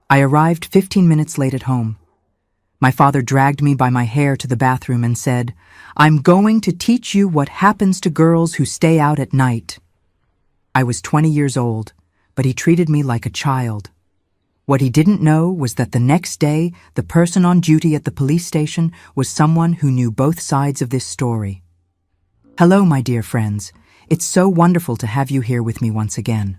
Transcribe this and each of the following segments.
I arrived 15 minutes late at home. My father dragged me by my hair to the bathroom and said, "I'm going to teach you what happens to girls who stay out at night." I was 20 years old, but he treated me like a child. What he didn't know was that the next day, the person on duty at the police station was someone who knew both sides of this story. Hello, my dear friends. It's so wonderful to have you here with me once again.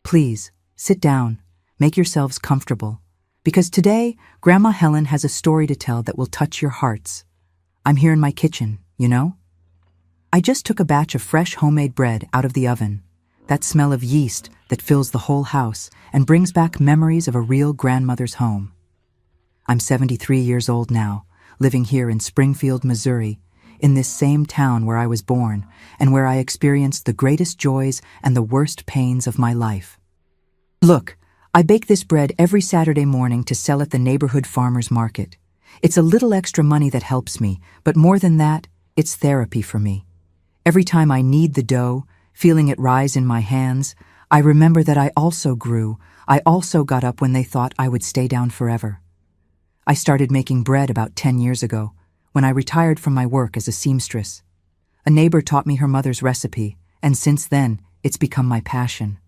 Please, sit down, make yourselves comfortable, because today, Grandma Helen has a story to tell that will touch your hearts. I'm here in my kitchen, you know? I just took a batch of fresh homemade bread out of the oven. That smell of yeast that fills the whole house and brings back memories of a real grandmother's home. I'm 73 years old now, living here in Springfield, Missouri, in this same town where I was born and where I experienced the greatest joys and the worst pains of my life. Look, I bake this bread every Saturday morning to sell at the neighborhood farmers market. It's a little extra money that helps me, but more than that, it's therapy for me. Every time I knead the dough, feeling it rise in my hands, I remember that I also grew. I also got up when they thought I would stay down forever. I started making bread about 10 years ago, when I retired from my work as a seamstress. A neighbor taught me her mother's recipe, and since then, it's become my passion.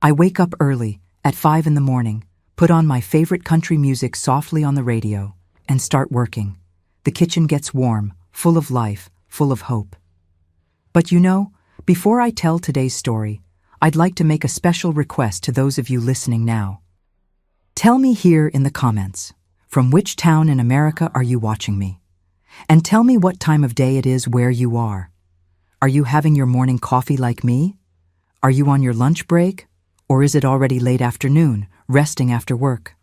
I wake up early, at 5 in the morning, put on my favorite country music softly on the radio, and start working. The kitchen gets warm, full of life, full of hope. But you know, before I tell today's story, I'd like to make a special request to those of you listening now. Tell me here in the comments, from which town in America are you watching me? And tell me what time of day it is where you are. Are you having your morning coffee like me? Are you on your lunch break? Or is it already late afternoon, resting after work?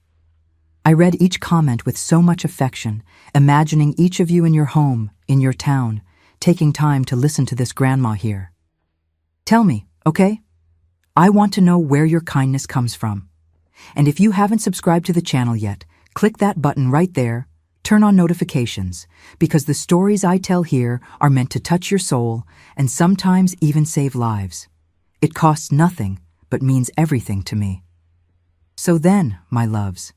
I read each comment with so much affection, imagining each of you in your home, in your town, taking time to listen to this grandma here. Tell me, okay? I want to know where your kindness comes from. And if you haven't subscribed to the channel yet, click that button right there, turn on notifications, because the stories I tell here are meant to touch your soul and sometimes even save lives. It costs nothing, but means everything to me. So then, my loves,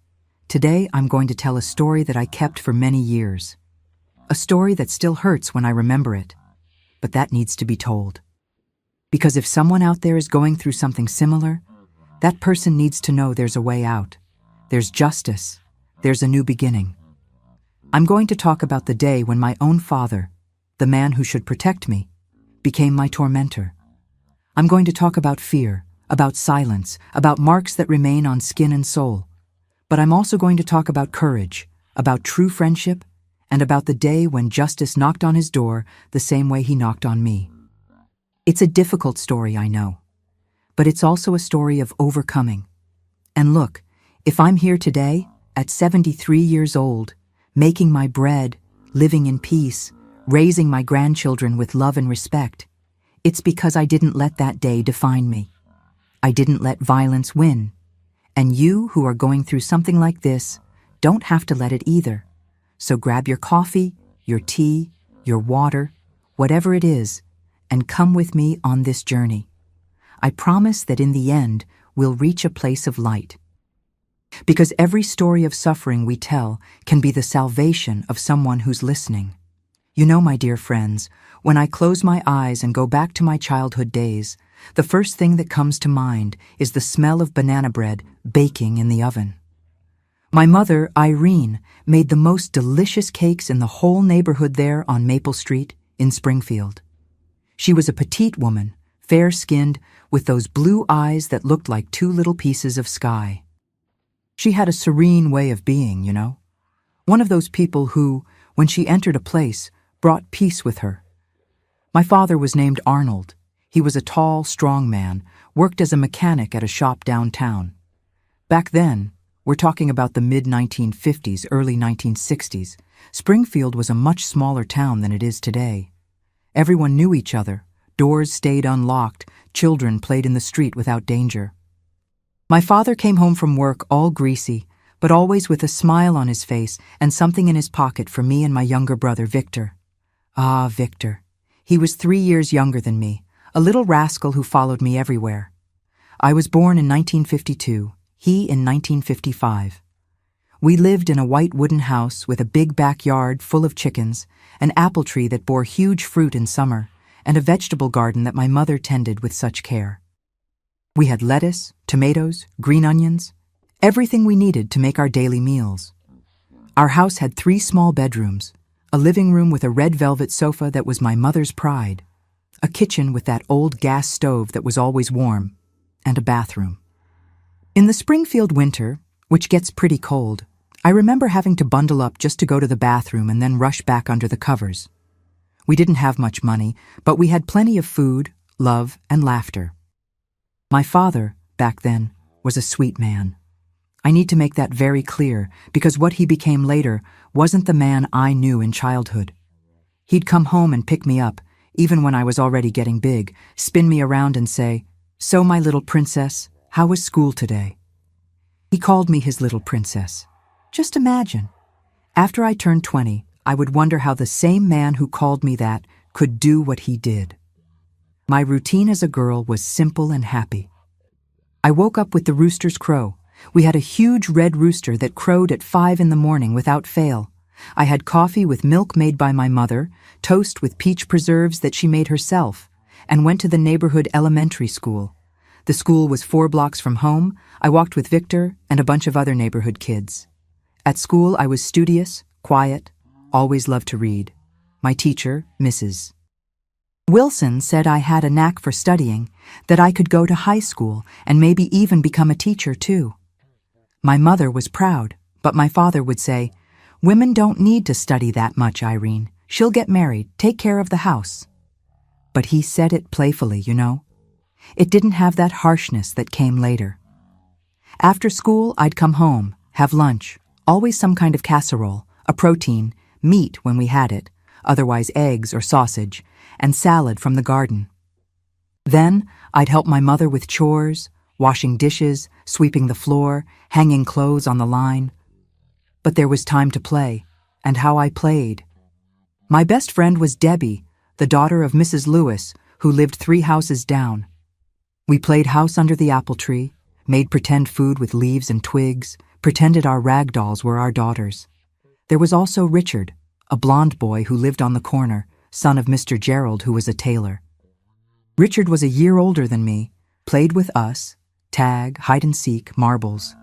today I'm going to tell a story that I kept for many years. A story that still hurts when I remember it, but that needs to be told. Because if someone out there is going through something similar, that person needs to know there's a way out. There's justice. There's a new beginning. I'm going to talk about the day when my own father, the man who should protect me, became my tormentor. I'm going to talk about fear, about silence, about marks that remain on skin and soul. But I'm also going to talk about courage, about true friendship, and about the day when justice knocked on his door the same way he knocked on me. It's a difficult story, I know, but it's also a story of overcoming. And look, if I'm here today, at 73 years old, making my bread, living in peace, raising my grandchildren with love and respect, it's because I didn't let that day define me. I didn't let violence win. And you who are going through something like this don't have to let it either. So grab your coffee, your tea, your water, whatever it is, and come with me on this journey. I promise that in the end, we'll reach a place of light. Because every story of suffering we tell can be the salvation of someone who's listening. You know, my dear friends, when I close my eyes and go back to my childhood days, the first thing that comes to mind is the smell of banana bread baking in the oven. My mother, Irene, made the most delicious cakes in the whole neighborhood there on Maple Street in Springfield. She was a petite woman, fair-skinned, with those blue eyes that looked like two little pieces of sky. She had a serene way of being, you know. One of those people who, when she entered a place, brought peace with her. My father was named Arnold. He was a tall, strong man, worked as a mechanic at a shop downtown. Back then, we're talking about the mid-1950s, early 1960s, Springfield was a much smaller town than it is today. Everyone knew each other, doors stayed unlocked, children played in the street without danger. My father came home from work all greasy, but always with a smile on his face and something in his pocket for me and my younger brother, Victor. Ah, Victor. He was 3 years younger than me, a little rascal who followed me everywhere. I was born in 1952. he in 1955. We lived in a white wooden house with a big backyard full of chickens, an apple tree that bore huge fruit in summer, and a vegetable garden that my mother tended with such care. We had lettuce, tomatoes, green onions, everything we needed to make our daily meals. Our house had 3 small bedrooms, a living room with a red velvet sofa that was my mother's pride, a kitchen with that old gas stove that was always warm, and a bathroom. In the Springfield winter, which gets pretty cold, I remember having to bundle up just to go to the bathroom and then rush back under the covers. We didn't have much money, but we had plenty of food, love, and laughter. My father, back then, was a sweet man. I need to make that very clear, because what he became later wasn't the man I knew in childhood. He'd come home and pick me up, even when I was already getting big, spin me around and say, "So, my little princess, how was school today?" He called me his little princess. Just imagine. After I turned 20, I would wonder how the same man who called me that could do what he did. My routine as a girl was simple and happy. I woke up with the rooster's crow. We had a huge red rooster that crowed at 5 in the morning without fail. I had coffee with milk made by my mother, toast with peach preserves that she made herself, and went to the neighborhood elementary school. The school was 4 blocks from home. I walked with Victor and a bunch of other neighborhood kids. At school, I was studious, quiet, always loved to read. My teacher, Mrs. Wilson, said I had a knack for studying, that I could go to high school and maybe even become a teacher too. My mother was proud, but my father would say, "Women don't need to study that much, Irene. She'll get married, take care of the house." But he said it playfully, you know. It didn't have that harshness that came later. After school, I'd come home, have lunch, always some kind of casserole, a protein, meat when we had it, otherwise eggs or sausage, and salad from the garden. Then I'd help my mother with chores, washing dishes, sweeping the floor, hanging clothes on the line. But there was time to play, and how I played. My best friend was Debbie, the daughter of Mrs. Lewis, who lived 3 houses down. We played house under the apple tree, made pretend food with leaves and twigs, pretended our rag dolls were our daughters. There was also Richard, a blond boy who lived on the corner, son of Mr. Gerald, who was a tailor. Richard was a year older than me, played with us, tag, hide and seek, marbles.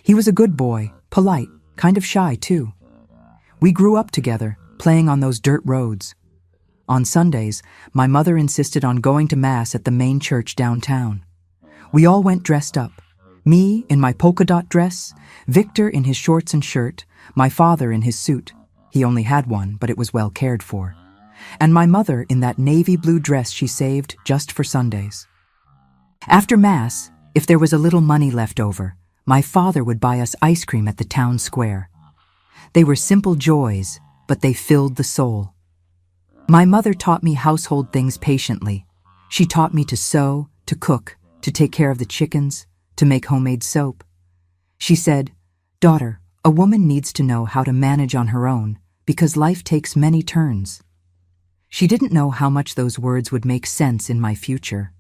He was a good boy, polite, kind of shy too. We grew up together, playing on those dirt roads. On Sundays, my mother insisted on going to Mass at the main church downtown. We all went dressed up. Me in my polka dot dress, Victor in his shorts and shirt, my father in his suit. He only had one, but it was well cared for. And my mother in that navy blue dress she saved just for Sundays. After Mass, if there was a little money left over, my father would buy us ice cream at the town square. They were simple joys, but they filled the soul. My mother taught me household things patiently. She taught me to sew, to cook, to take care of the chickens, to make homemade soap. She said, "Daughter, a woman needs to know how to manage on her own, because life takes many turns." She didn't know how much those words would make sense in my future.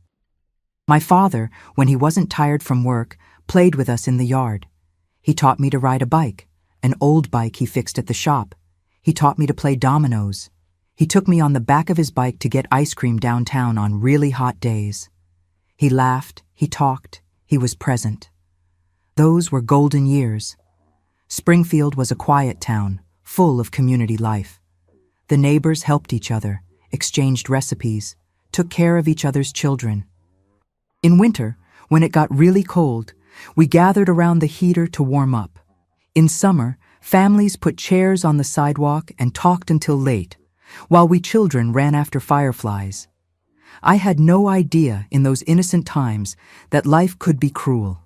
My father, when he wasn't tired from work, played with us in the yard. He taught me to ride a bike, an old bike he fixed at the shop. He taught me to play dominoes. He took me on the back of his bike to get ice cream downtown on really hot days. He laughed, he talked, he was present. Those were golden years. Springfield was a quiet town, full of community life. The neighbors helped each other, exchanged recipes, took care of each other's children. In winter, when it got really cold, we gathered around the heater to warm up. In summer, families put chairs on the sidewalk and talked until late, while we children ran after fireflies. I had no idea in those innocent times that life could be cruel.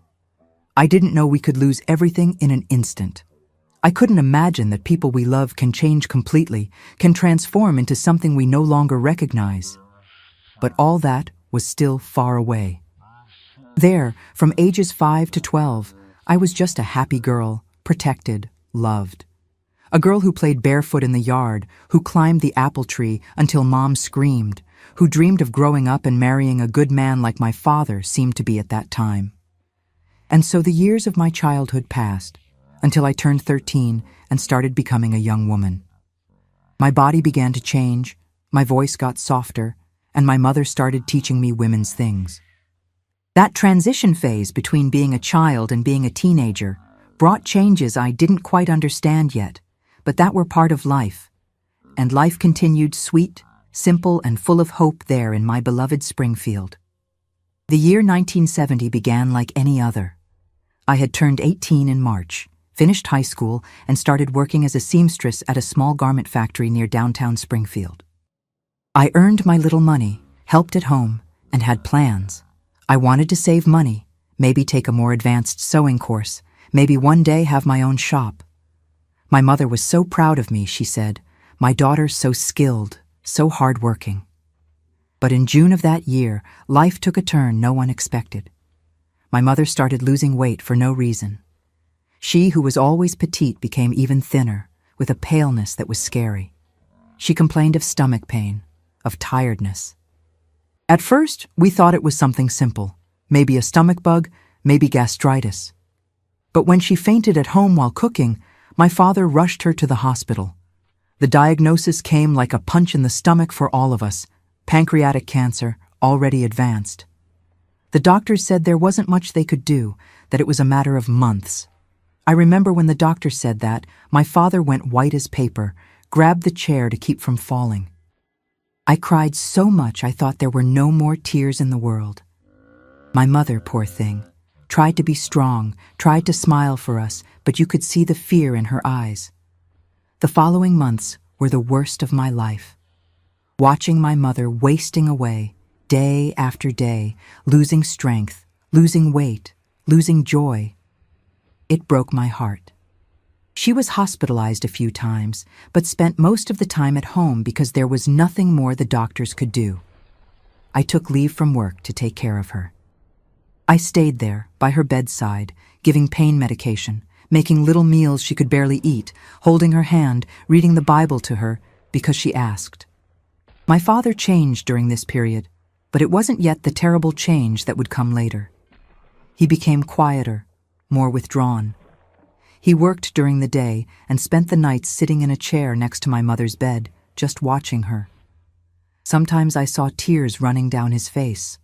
I didn't know we could lose everything in an instant. I couldn't imagine that people we love can change completely, can transform into something we no longer recognize. But all that was still far away. There, from ages 5 to 12, I was just a happy girl, protected, loved. A girl who played barefoot in the yard, who climbed the apple tree until Mom screamed, who dreamed of growing up and marrying a good man like my father seemed to be at that time. And so the years of my childhood passed, until I turned 13 and started becoming a young woman. My body began to change, my voice got softer, and my mother started teaching me women's things. That transition phase between being a child and being a teenager brought changes I didn't quite understand yet, but that were part of life. And life continued sweet, simple, and full of hope there in my beloved Springfield. The year 1970 began like any other. I had turned 18 in March, finished high school, and started working as a seamstress at a small garment factory near downtown Springfield. I earned my little money, helped at home, and had plans. I wanted to save money, maybe take a more advanced sewing course, maybe one day have my own shop. My mother was so proud of me, she said, "My daughter's so skilled, so hardworking." But in June of that year, life took a turn no one expected. My mother started losing weight for no reason. She, who was always petite, became even thinner, with a paleness that was scary. She complained of stomach pain, of tiredness. At first, we thought it was something simple, maybe a stomach bug, maybe gastritis. But when she fainted at home while cooking, my father rushed her to the hospital. The diagnosis came like a punch in the stomach for all of us: pancreatic cancer, already advanced. The doctors said there wasn't much they could do, that it was a matter of months. I remember when the doctor said that, my father went white as paper, grabbed the chair to keep from falling. I cried so much I thought there were no more tears in the world. My mother, poor thing, tried to be strong, tried to smile for us, but you could see the fear in her eyes. The following months were the worst of my life. Watching my mother wasting away, day after day, losing strength, losing weight, losing joy. It broke my heart. She was hospitalized a few times, but spent most of the time at home because there was nothing more the doctors could do. I took leave from work to take care of her. I stayed there, by her bedside, giving pain medication, making little meals she could barely eat, holding her hand, reading the Bible to her, because she asked. My father changed during this period, but it wasn't yet the terrible change that would come later. He became quieter, more withdrawn. He worked during the day and spent the nights sitting in a chair next to my mother's bed, just watching her. Sometimes I saw tears running down his face.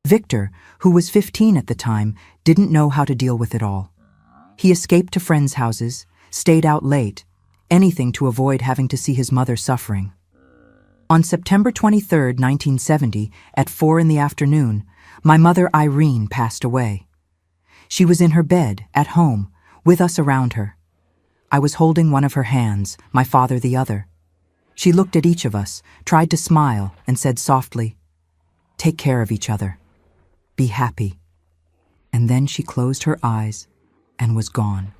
Victor, who was 15 at the time, didn't know how to deal with it all. He escaped to friends' houses, stayed out late, anything to avoid having to see his mother suffering. On September 23, 1970, at 4 in the afternoon, my mother Irene passed away. She was in her bed, at home, with us around her. I was holding one of her hands, my father the other. She looked at each of us, tried to smile, and said softly, "Take care of each other. Be happy." And then she closed her eyes and was gone.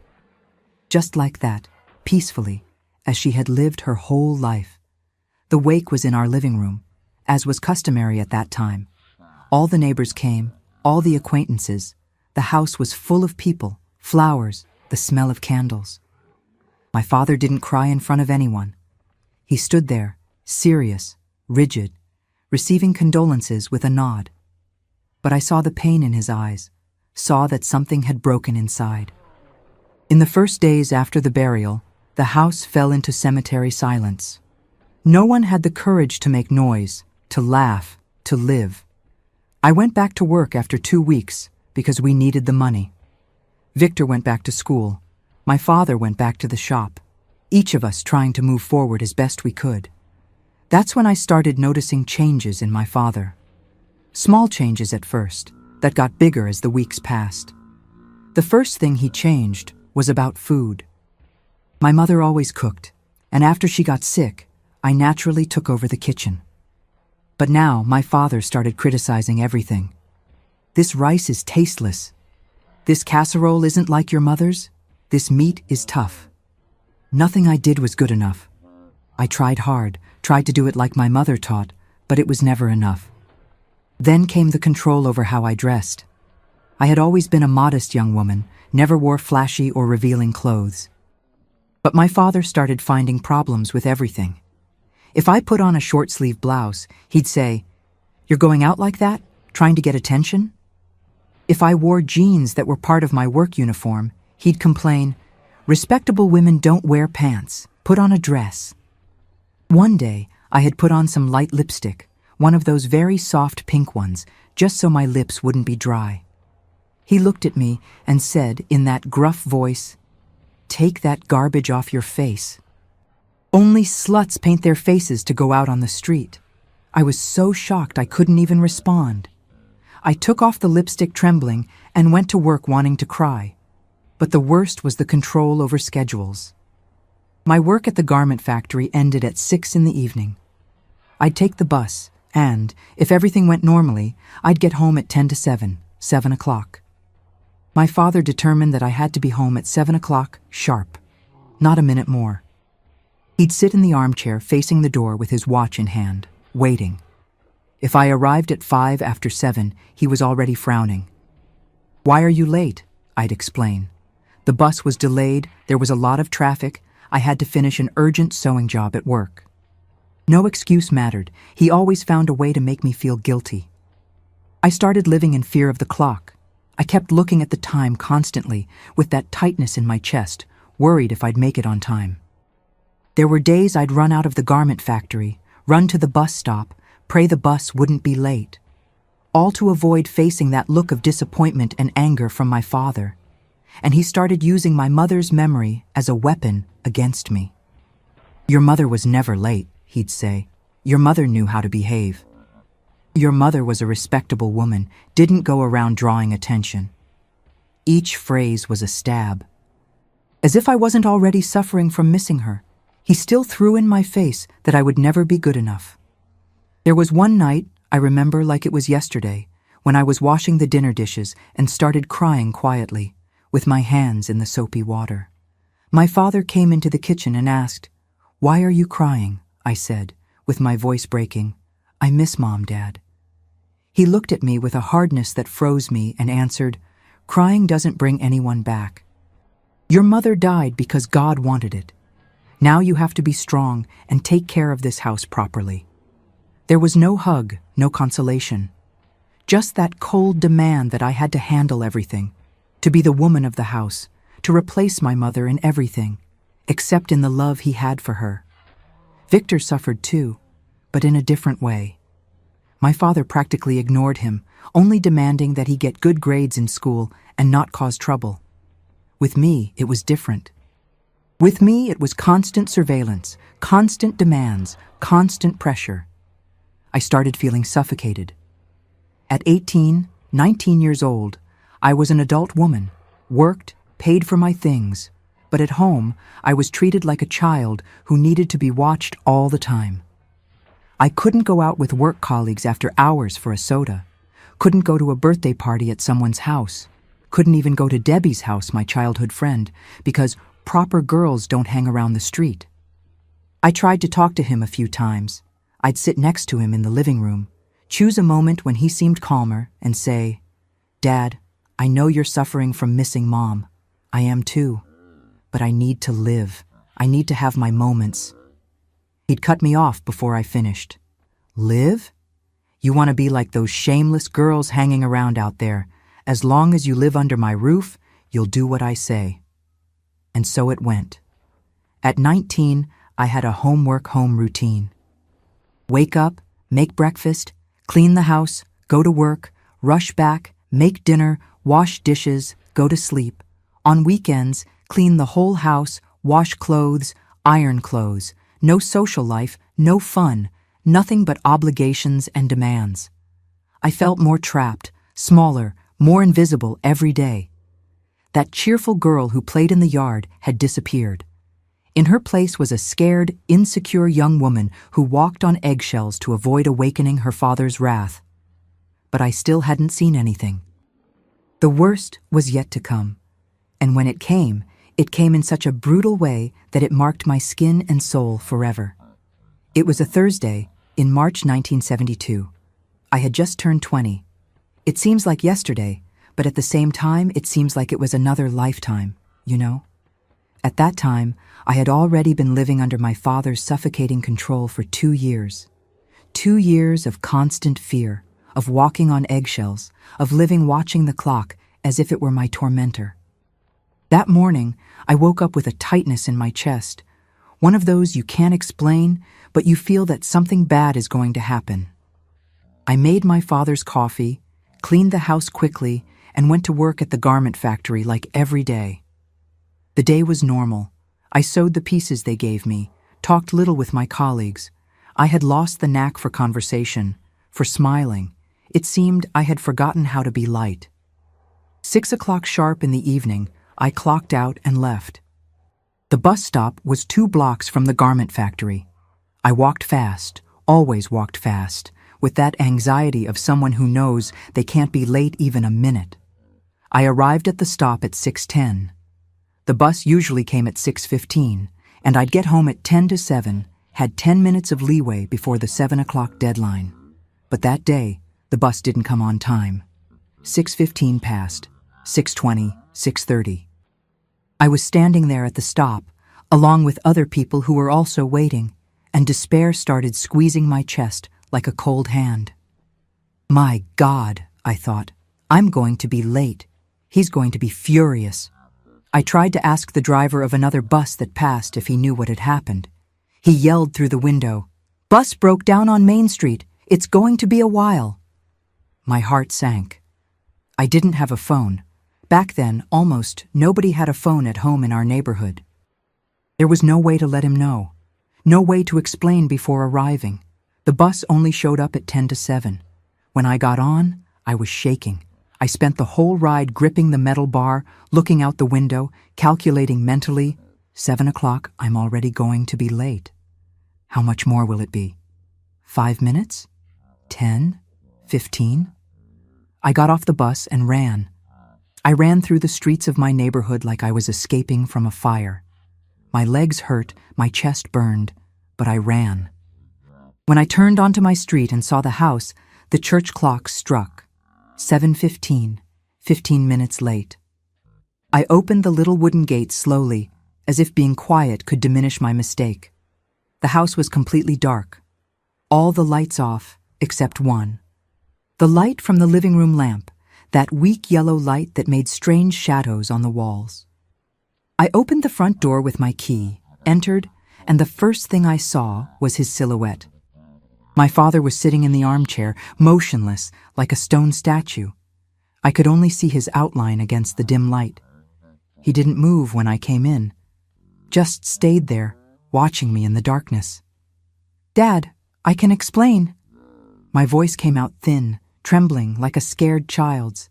Just like that, peacefully, as she had lived her whole life. The wake was in our living room, as was customary at that time. All the neighbors came, all the acquaintances. The house was full of people, flowers, the smell of candles. My father didn't cry in front of anyone. He stood there, serious, rigid, receiving condolences with a nod. But I saw the pain in his eyes, saw that something had broken inside. In the first days after the burial, the house fell into cemetery silence. No one had the courage to make noise, to laugh, to live. I went back to work after 2 weeks because we needed the money. Victor went back to school. My father went back to the shop, each of us trying to move forward as best we could. That's when I started noticing changes in my father. Small changes at first, that got bigger as the weeks passed. The first thing he changed was about food. My mother always cooked, and after she got sick, I naturally took over the kitchen. But now my father started criticizing everything. "This rice is tasteless. This casserole isn't like your mother's. This meat is tough." Nothing I did was good enough. I tried hard, tried to do it like my mother taught, but it was never enough. Then came the control over how I dressed. I had always been a modest young woman, never wore flashy or revealing clothes. But my father started finding problems with everything. If I put on a short-sleeve blouse, he'd say, "You're going out like that? Trying to get attention?" If I wore jeans that were part of my work uniform, he'd complain, "Respectable women don't wear pants. Put on a dress." One day, I had put on some light lipstick, one of those very soft pink ones, just so my lips wouldn't be dry. He looked at me and said in that gruff voice, "Take that garbage off your face. Only sluts paint their faces to go out on the street." I was so shocked I couldn't even respond. I took off the lipstick trembling and went to work wanting to cry. But the worst was the control over schedules. My work at the garment factory ended at 6 in the evening. I'd take the bus, and, if everything went normally, I'd get home at 10 to 7, 7 o'clock. My father determined that I had to be home at 7 o'clock sharp, not a minute more. He'd sit in the armchair facing the door with his watch in hand, waiting. If I arrived at 5 after 7, he was already frowning. "Why are you late?" I'd explain. "The bus was delayed, there was a lot of traffic, I had to finish an urgent sewing job at work." No excuse mattered. He always found a way to make me feel guilty. I started living in fear of the clock. I kept looking at the time constantly, with that tightness in my chest, worried if I'd make it on time. There were days I'd run out of the garment factory, run to the bus stop, pray the bus wouldn't be late, all to avoid facing that look of disappointment and anger from my father. And he started using my mother's memory as a weapon against me. "Your mother was never late," he'd say. "Your mother knew how to behave. Your mother was a respectable woman, didn't go around drawing attention." Each phrase was a stab. As if I wasn't already suffering from missing her, he still threw in my face that I would never be good enough. There was one night, I remember like it was yesterday, when I was washing the dinner dishes and started crying quietly, with my hands in the soapy water. My father came into the kitchen and asked, "Why are you crying?" I said, with my voice breaking. "I miss Mom, Dad." He looked at me with a hardness that froze me and answered, "Crying doesn't bring anyone back. Your mother died because God wanted it. Now you have to be strong and take care of this house properly." There was no hug, no consolation. Just that cold demand that I had to handle everything, to be the woman of the house, to replace my mother in everything, except in the love he had for her. Victor suffered too, but in a different way. My father practically ignored him, only demanding that he get good grades in school and not cause trouble. With me, it was different. With me, it was constant surveillance, constant demands, constant pressure. I started feeling suffocated. At 18, 19 years old, I was an adult woman, worked, paid for my things, but at home, I was treated like a child who needed to be watched all the time. I couldn't go out with work colleagues after hours for a soda, couldn't go to a birthday party at someone's house, couldn't even go to Debbie's house, my childhood friend, because proper girls don't hang around the street. I tried to talk to him a few times. I'd sit next to him in the living room, choose a moment when he seemed calmer, and say, "Dad, I know you're suffering from missing Mom. I am too. But I need to live. I need to have my moments." He'd cut me off before I finished. "Live? You want to be like those shameless girls hanging around out there. As long as you live under my roof, you'll do what I say." And so it went. At 19, I had a homework-home routine. Wake up, make breakfast, clean the house, go to work, rush back, make dinner, wash dishes, go to sleep. On weekends, clean the whole house, wash clothes, iron clothes. No social life, no fun, nothing but obligations and demands. I felt more trapped, smaller, more invisible every day. That cheerful girl who played in the yard had disappeared. In her place was a scared, insecure young woman who walked on eggshells to avoid awakening her father's wrath. But I still hadn't seen anything. The worst was yet to come, and when it came in such a brutal way that it marked my skin and soul forever. It was a Thursday in March 1972. I had just turned 20. It seems like yesterday, but at the same time it seems like it was another lifetime, you know? At that time, I had already been living under my father's suffocating control for 2 years. 2 years of constant fear, of walking on eggshells, of living watching the clock as if it were my tormentor. That morning, I woke up with a tightness in my chest, one of those you can't explain, but you feel that something bad is going to happen. I made my father's coffee, cleaned the house quickly, and went to work at the garment factory like every day. The day was normal. I sewed the pieces they gave me, talked little with my colleagues. I had lost the knack for conversation, for smiling. It seemed I had forgotten how to be light. 6 o'clock sharp in the evening, I clocked out and left. The bus stop was 2 blocks from the garment factory. I walked fast, always walked fast, with that anxiety of someone who knows they can't be late even a minute. I arrived at the stop at 6:10. The bus usually came at 6:15, and I'd get home at 10 to 7, had 10 minutes of leeway before the 7 o'clock deadline. But that day, the bus didn't come on time. 6:15 passed, 6:20, 6:30. I was standing there at the stop, along with other people who were also waiting, and despair started squeezing my chest like a cold hand. My God, I thought, I'm going to be late. He's going to be furious. I tried to ask the driver of another bus that passed if he knew what had happened. He yelled through the window, "Bus broke down on Main Street. It's going to be a while." My heart sank. I didn't have a phone. Back then, almost nobody had a phone at home in our neighborhood. There was no way to let him know. No way to explain before arriving. The bus only showed up at 10 to 7. When I got on, I was shaking. I spent the whole ride gripping the metal bar, looking out the window, calculating mentally, 7 o'clock, I'm already going to be late. How much more will it be? 5 minutes? 10? 15? I got off the bus and ran. I ran through the streets of my neighborhood like I was escaping from a fire. My legs hurt, my chest burned, but I ran. When I turned onto my street and saw the house, the church clock struck. 7:15, 15 minutes late. I opened the little wooden gate slowly, as if being quiet could diminish my mistake. The house was completely dark. All the lights off, except one. The light from the living room lamp, that weak yellow light that made strange shadows on the walls. I opened the front door with my key, entered, and the first thing I saw was his silhouette. My father was sitting in the armchair, motionless, like a stone statue. I could only see his outline against the dim light. He didn't move when I came in, just stayed there, watching me in the darkness. "Dad, I can explain." My voice came out thin, trembling like a scared child's.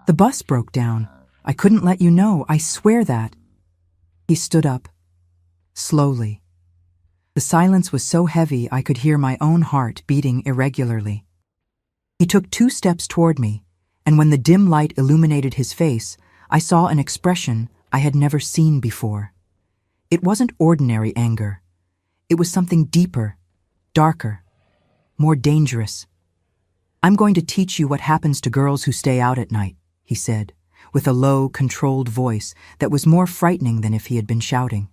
"The bus broke down. I couldn't let you know, I swear that." He stood up, slowly. The silence was so heavy I could hear my own heart beating irregularly. He took 2 steps toward me, and when the dim light illuminated his face, I saw an expression I had never seen before. It wasn't ordinary anger. It was something deeper, darker, more dangerous. "I'm going to teach you what happens to girls who stay out at night," he said, with a low, controlled voice that was more frightening than if he had been shouting.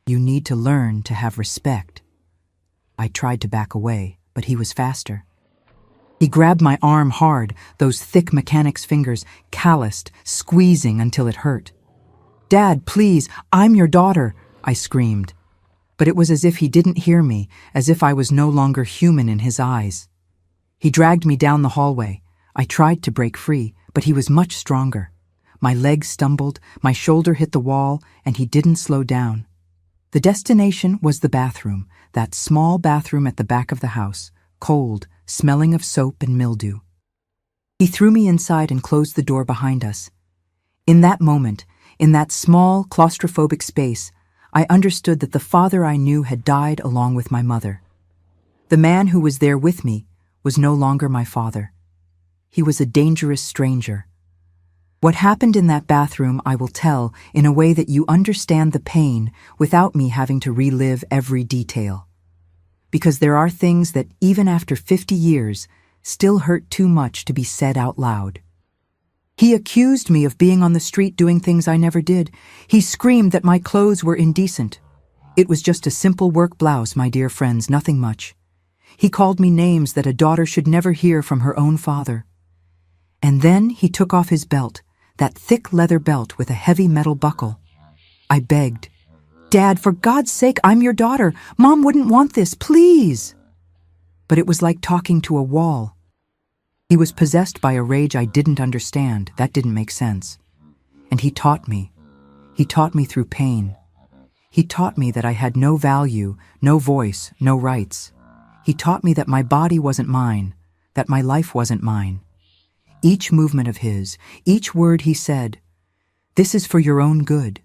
"You need to learn to have respect." I tried to back away, but he was faster. He grabbed my arm hard, those thick mechanic's fingers, calloused, squeezing until it hurt. "Dad, please, I'm your daughter," I screamed. But it was as if he didn't hear me, as if I was no longer human in his eyes. He dragged me down the hallway. I tried to break free, but he was much stronger. My legs stumbled, my shoulder hit the wall, and he didn't slow down. The destination was the bathroom, that small bathroom at the back of the house, cold, smelling of soap and mildew. He threw me inside and closed the door behind us. In that moment, in that small, claustrophobic space, I understood that the father I knew had died along with my mother. The man who was there with me was no longer my father. He was a dangerous stranger. What happened in that bathroom I will tell in a way that you understand the pain without me having to relive every detail. Because there are things that, even after 50 years, still hurt too much to be said out loud. He accused me of being on the street doing things I never did. He screamed that my clothes were indecent. It was just a simple work blouse, my dear friends, nothing much. He called me names that a daughter should never hear from her own father. And then he took off his belt, that thick leather belt with a heavy metal buckle. I begged, "Dad, for God's sake, I'm your daughter. Mom wouldn't want this, please." But it was like talking to a wall. He was possessed by a rage I didn't understand. That didn't make sense. And he taught me. He taught me through pain. He taught me that I had no value, no voice, no rights. He taught me that my body wasn't mine, that my life wasn't mine. Each movement of his, each word he said, "This is for your own good.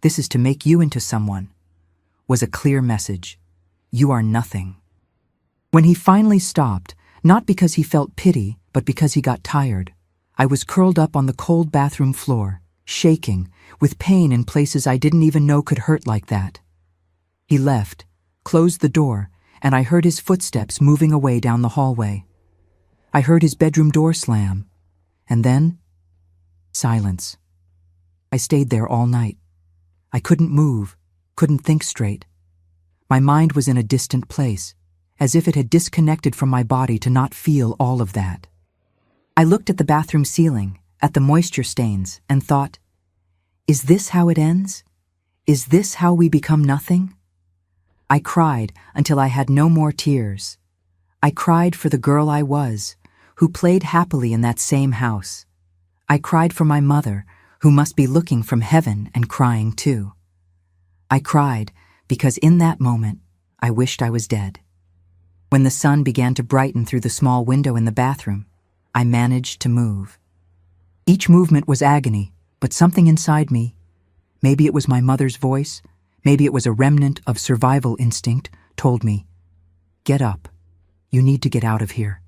This is to make you into someone," was a clear message. You are nothing. When he finally stopped, not because he felt pity, but because he got tired, I was curled up on the cold bathroom floor, shaking, with pain in places I didn't even know could hurt like that. He left, closed the door, and I heard his footsteps moving away down the hallway. I heard his bedroom door slam, and then silence. I stayed there all night. I couldn't move, couldn't think straight. My mind was in a distant place, as if it had disconnected from my body to not feel all of that. I looked at the bathroom ceiling, at the moisture stains, and thought, is this how it ends? Is this how we become nothing? I cried until I had no more tears. I cried for the girl I was, who played happily in that same house. I cried for my mother, who must be looking from heaven and crying too. I cried because in that moment, I wished I was dead. When the sun began to brighten through the small window in the bathroom, I managed to move. Each movement was agony, but something inside me, maybe it was my mother's voice, maybe it was a remnant of survival instinct, told me, "Get up. You need to get out of here."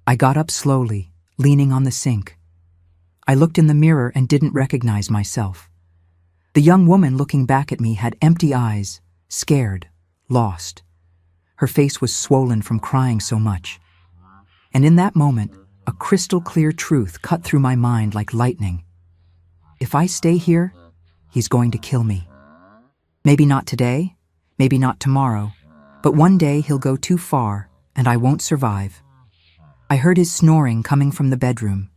I got up slowly, leaning on the sink. I looked in the mirror and didn't recognize myself. The young woman looking back at me had empty eyes, scared, lost. Her face was swollen from crying so much. And in that moment, a crystal-clear truth cut through my mind like lightning. If I stay here, he's going to kill me. Maybe not today, maybe not tomorrow, but one day he'll go too far and I won't survive. I heard his snoring coming from the bedroom.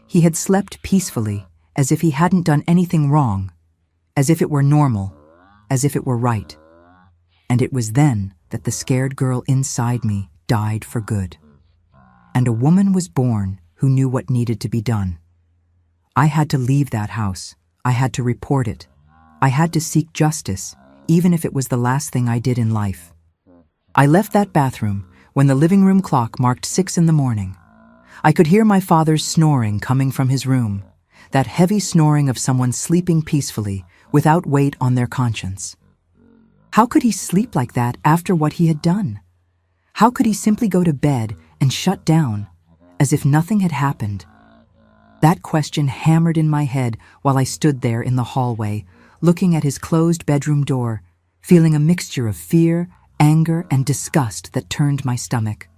He had slept peacefully, as if he hadn't done anything wrong, as if it were normal, as if it were right. And it was then that the scared girl inside me died for good. And a woman was born who knew what needed to be done. I had to leave that house. I had to report it. I had to seek justice, even if it was the last thing I did in life. I left that bathroom when the living room clock marked 6 in the morning. I could hear my father's snoring coming from his room, that heavy snoring of someone sleeping peacefully without weight on their conscience. How could he sleep like that after what he had done? How could he simply go to bed and shut down, as if nothing had happened? That question hammered in my head while I stood there in the hallway, looking at his closed bedroom door, feeling a mixture of fear, anger, and disgust that turned my stomach.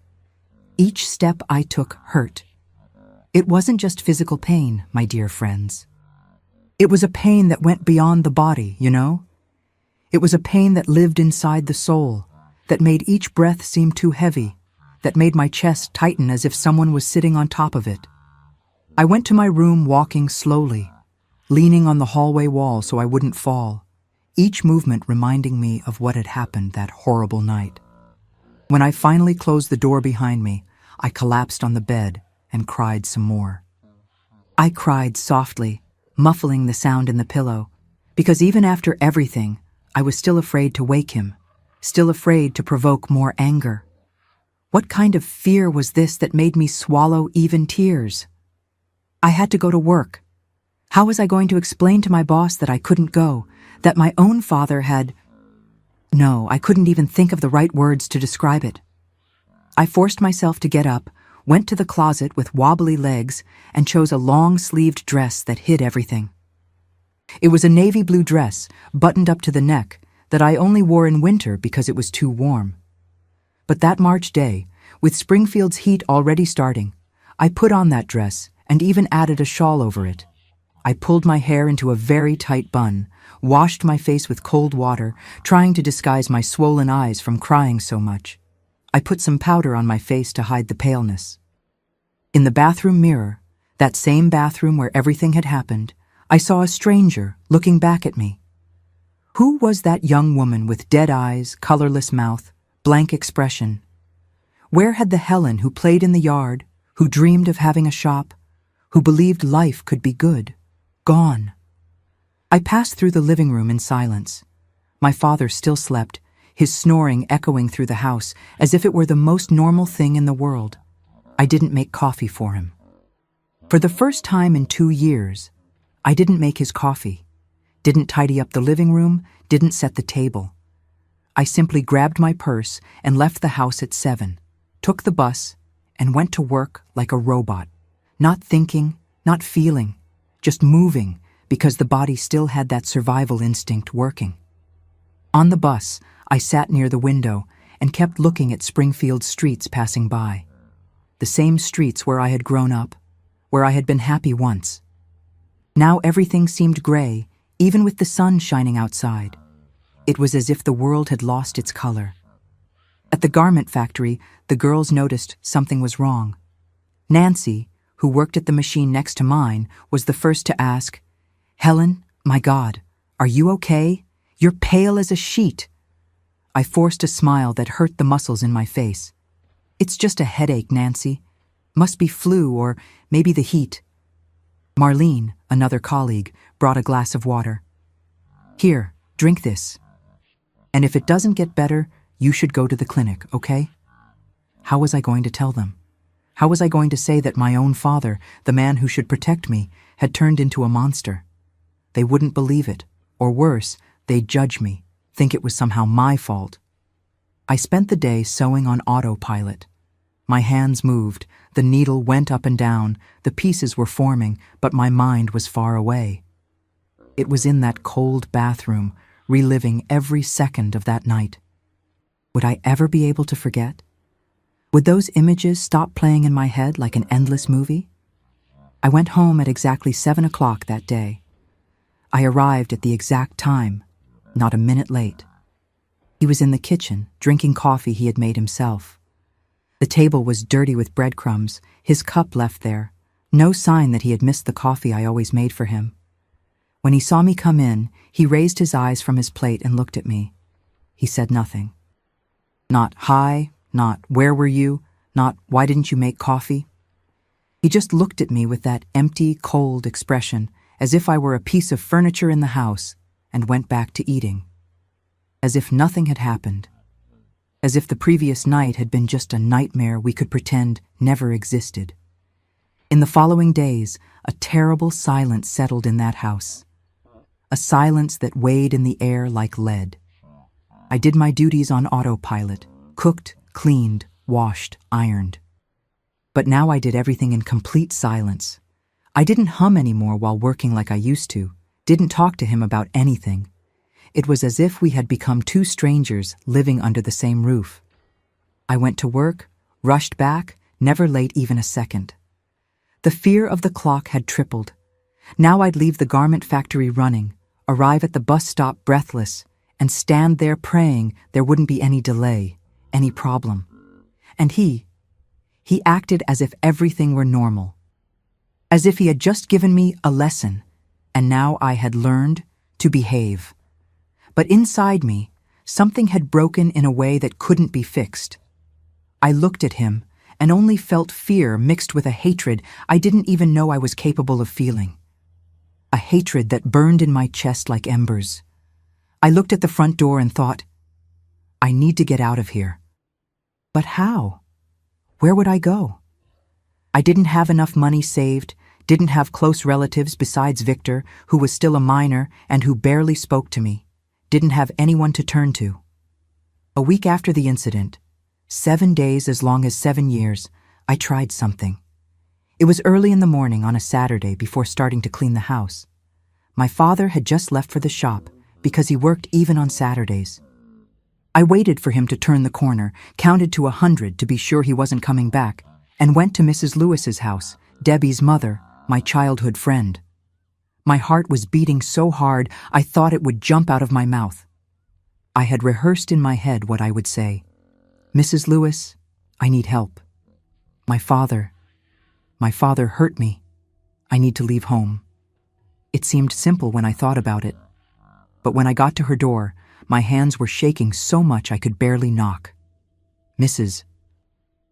Each step I took hurt. It wasn't just physical pain, my dear friends. It was a pain that went beyond the body, you know? It was a pain that lived inside the soul, that made each breath seem too heavy, that made my chest tighten as if someone was sitting on top of it. I went to my room walking slowly, leaning on the hallway wall so I wouldn't fall, each movement reminding me of what had happened that horrible night. When I finally closed the door behind me, I collapsed on the bed and cried some more. I cried softly, muffling the sound in the pillow, because even after everything, I was still afraid to wake him, still afraid to provoke more anger. What kind of fear was this that made me swallow even tears? I had to go to work. How was I going to explain to my boss that I couldn't go, that my own father had... No, I couldn't even think of the right words to describe it. I forced myself to get up, went to the closet with wobbly legs, and chose a long-sleeved dress that hid everything. It was a navy blue dress, buttoned up to the neck, that I only wore in winter because it was too warm. But that March day, with Springfield's heat already starting, I put on that dress and even added a shawl over it. I pulled my hair into a very tight bun, washed my face with cold water, trying to disguise my swollen eyes from crying so much. I put some powder on my face to hide the paleness. In the bathroom mirror, that same bathroom where everything had happened, I saw a stranger looking back at me. Who was that young woman with dead eyes, colorless mouth, blank expression? Where had the Helen who played in the yard, who dreamed of having a shop, who believed life could be good, gone? I passed through the living room in silence. My father still slept, his snoring echoing through the house as if it were the most normal thing in the world. I didn't make coffee for him. For the first time in 2 years, I didn't make his coffee, didn't tidy up the living room, didn't set the table. I simply grabbed my purse and left the house at 7, took the bus, and went to work like a robot, not thinking, not feeling, just moving because the body still had that survival instinct working. On the bus, I sat near the window and kept looking at Springfield's streets passing by. The same streets where I had grown up, where I had been happy once. Now everything seemed gray, even with the sun shining outside. It was as if the world had lost its color. At the garment factory, the girls noticed something was wrong. Nancy, who worked at the machine next to mine, was the first to ask, "Helen, my God, are you okay? You're pale as a sheet." I forced a smile that hurt the muscles in my face. "It's just a headache, Nancy. Must be flu or maybe the heat." Marlene, another colleague, brought a glass of water. "Here, drink this. And if it doesn't get better, you should go to the clinic, okay?" How was I going to tell them? How was I going to say that my own father, the man who should protect me, had turned into a monster? They wouldn't believe it, or worse, they'd judge me, think it was somehow my fault. I spent the day sewing on autopilot. My hands moved, the needle went up and down, the pieces were forming, but my mind was far away. It was in that cold bathroom, reliving every second of that night. Would I ever be able to forget? Would those images stop playing in my head like an endless movie? I went home at exactly 7 o'clock that day. I arrived at the exact time, not a minute late. He was in the kitchen, drinking coffee he had made himself. The table was dirty with breadcrumbs, his cup left there, no sign that he had missed the coffee I always made for him. When he saw me come in, he raised his eyes from his plate and looked at me. He said nothing. Not hi, not where were you, not why didn't you make coffee? He just looked at me with that empty, cold expression, as if I were a piece of furniture in the house, and went back to eating. As if nothing had happened. As if the previous night had been just a nightmare we could pretend never existed. In the following days, a terrible silence settled in that house. A silence that weighed in the air like lead. I did my duties on autopilot, cooked, cleaned, washed, ironed. But now I did everything in complete silence. I didn't hum anymore while working like I used to, didn't talk to him about anything. It was as if we had become two strangers living under the same roof. I went to work, rushed back, never late even a second. The fear of the clock had tripled. Now I'd leave the garment factory running, arrive at the bus stop breathless, and stand there praying there wouldn't be any delay, any problem. And he acted as if everything were normal. As if he had just given me a lesson, and now I had learned to behave. But inside me, something had broken in a way that couldn't be fixed. I looked at him and only felt fear mixed with a hatred I didn't even know I was capable of feeling. A hatred that burned in my chest like embers. I looked at the front door and thought, I need to get out of here. But how? Where would I go? I didn't have enough money saved, didn't have close relatives besides Victor, who was still a minor and who barely spoke to me, didn't have anyone to turn to. A week after the incident, 7 days as long as 7 years, I tried something. It was early in the morning on a Saturday before starting to clean the house. My father had just left for the shop because he worked even on Saturdays. I waited for him to turn the corner, counted to 100 to be sure he wasn't coming back, and went to Mrs. Lewis's house, Debbie's mother, my childhood friend. My heart was beating so hard I thought it would jump out of my mouth. I had rehearsed in my head what I would say. "Mrs. Lewis, I need help. My father hurt me. I need to leave home." It seemed simple when I thought about it, but when I got to her door, my hands were shaking so much I could barely knock. "Mrs."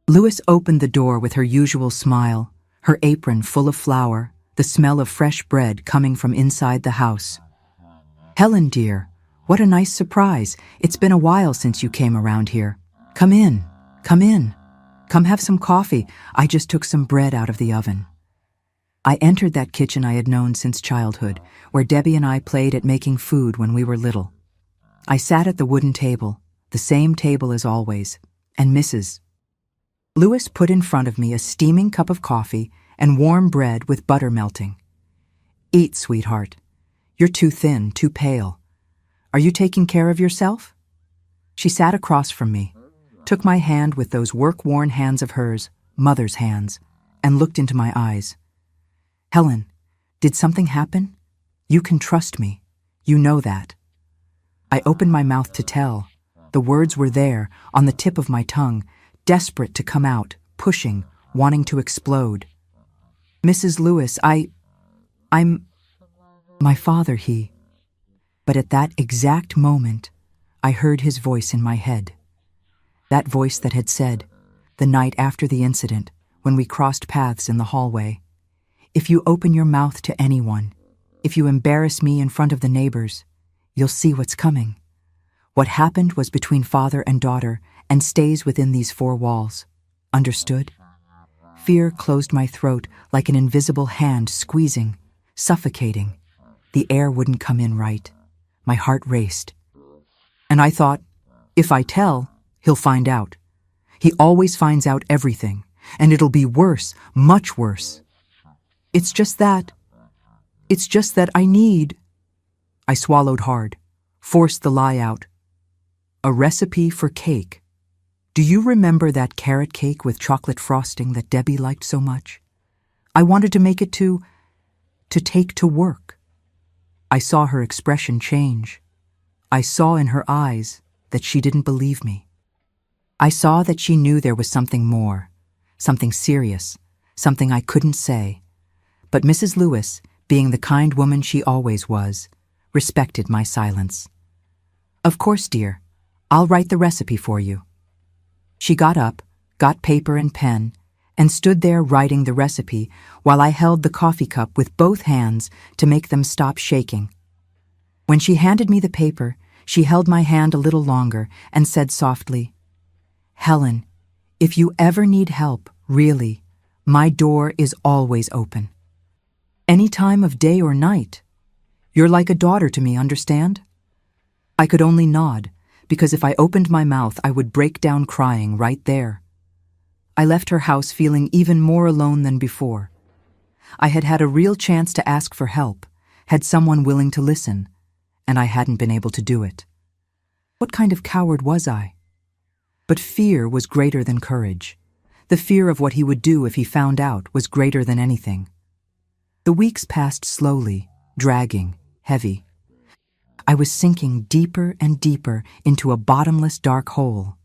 Lewis opened the door with her usual smile, her apron full of flour, the smell of fresh bread coming from inside the house. "Helen, dear, what a nice surprise. It's been a while since you came around here. Come in, come in. Come have some coffee. I just took some bread out of the oven." I entered that kitchen I had known since childhood, where Debbie and I played at making food when we were little. I sat at the wooden table, the same table as always, and Mrs. Lewis put in front of me a steaming cup of coffee and warm bread with butter melting. "Eat, sweetheart. You're too thin, too pale. Are you taking care of yourself?" She sat across from me, took my hand with those work-worn hands of hers, mother's hands, and looked into my eyes. "Helen, did something happen? You can trust me. You know that." I opened my mouth to tell. The words were there, on the tip of my tongue, desperate to come out, pushing, wanting to explode. "Mrs. Lewis, I'm my father, he..." But at that exact moment, I heard his voice in my head. That voice that had said, the night after the incident, when we crossed paths in the hallway, "If you open your mouth to anyone, if you embarrass me in front of the neighbors, you'll see what's coming. What happened was between father and daughter and stays within these four walls. Understood?" Fear closed my throat like an invisible hand squeezing, suffocating. The air wouldn't come in right. My heart raced. And I thought, if I tell, he'll find out. He always finds out everything, and it'll be worse, much worse. It's just that I need..." I swallowed hard, forced the lie out. "A recipe for cake. Do you remember that carrot cake with chocolate frosting that Debbie liked so much? I wanted to make it to take to work." I saw her expression change. I saw in her eyes that she didn't believe me. I saw that she knew there was something more, something serious, something I couldn't say. But Mrs. Lewis, being the kind woman she always was, respected my silence. "Of course, dear. I'll write the recipe for you." She got up, got paper and pen, and stood there writing the recipe while I held the coffee cup with both hands to make them stop shaking. When she handed me the paper, she held my hand a little longer and said softly, "Helen, if you ever need help, really, my door is always open. Any time of day or night. You're like a daughter to me, understand?" I could only nod, because if I opened my mouth, I would break down crying right there. I left her house feeling even more alone than before. I had had a real chance to ask for help, had someone willing to listen, and I hadn't been able to do it. What kind of coward was I? But fear was greater than courage. The fear of what he would do if he found out was greater than anything. The weeks passed slowly, dragging, heavy. I was sinking deeper and deeper into a bottomless dark hole.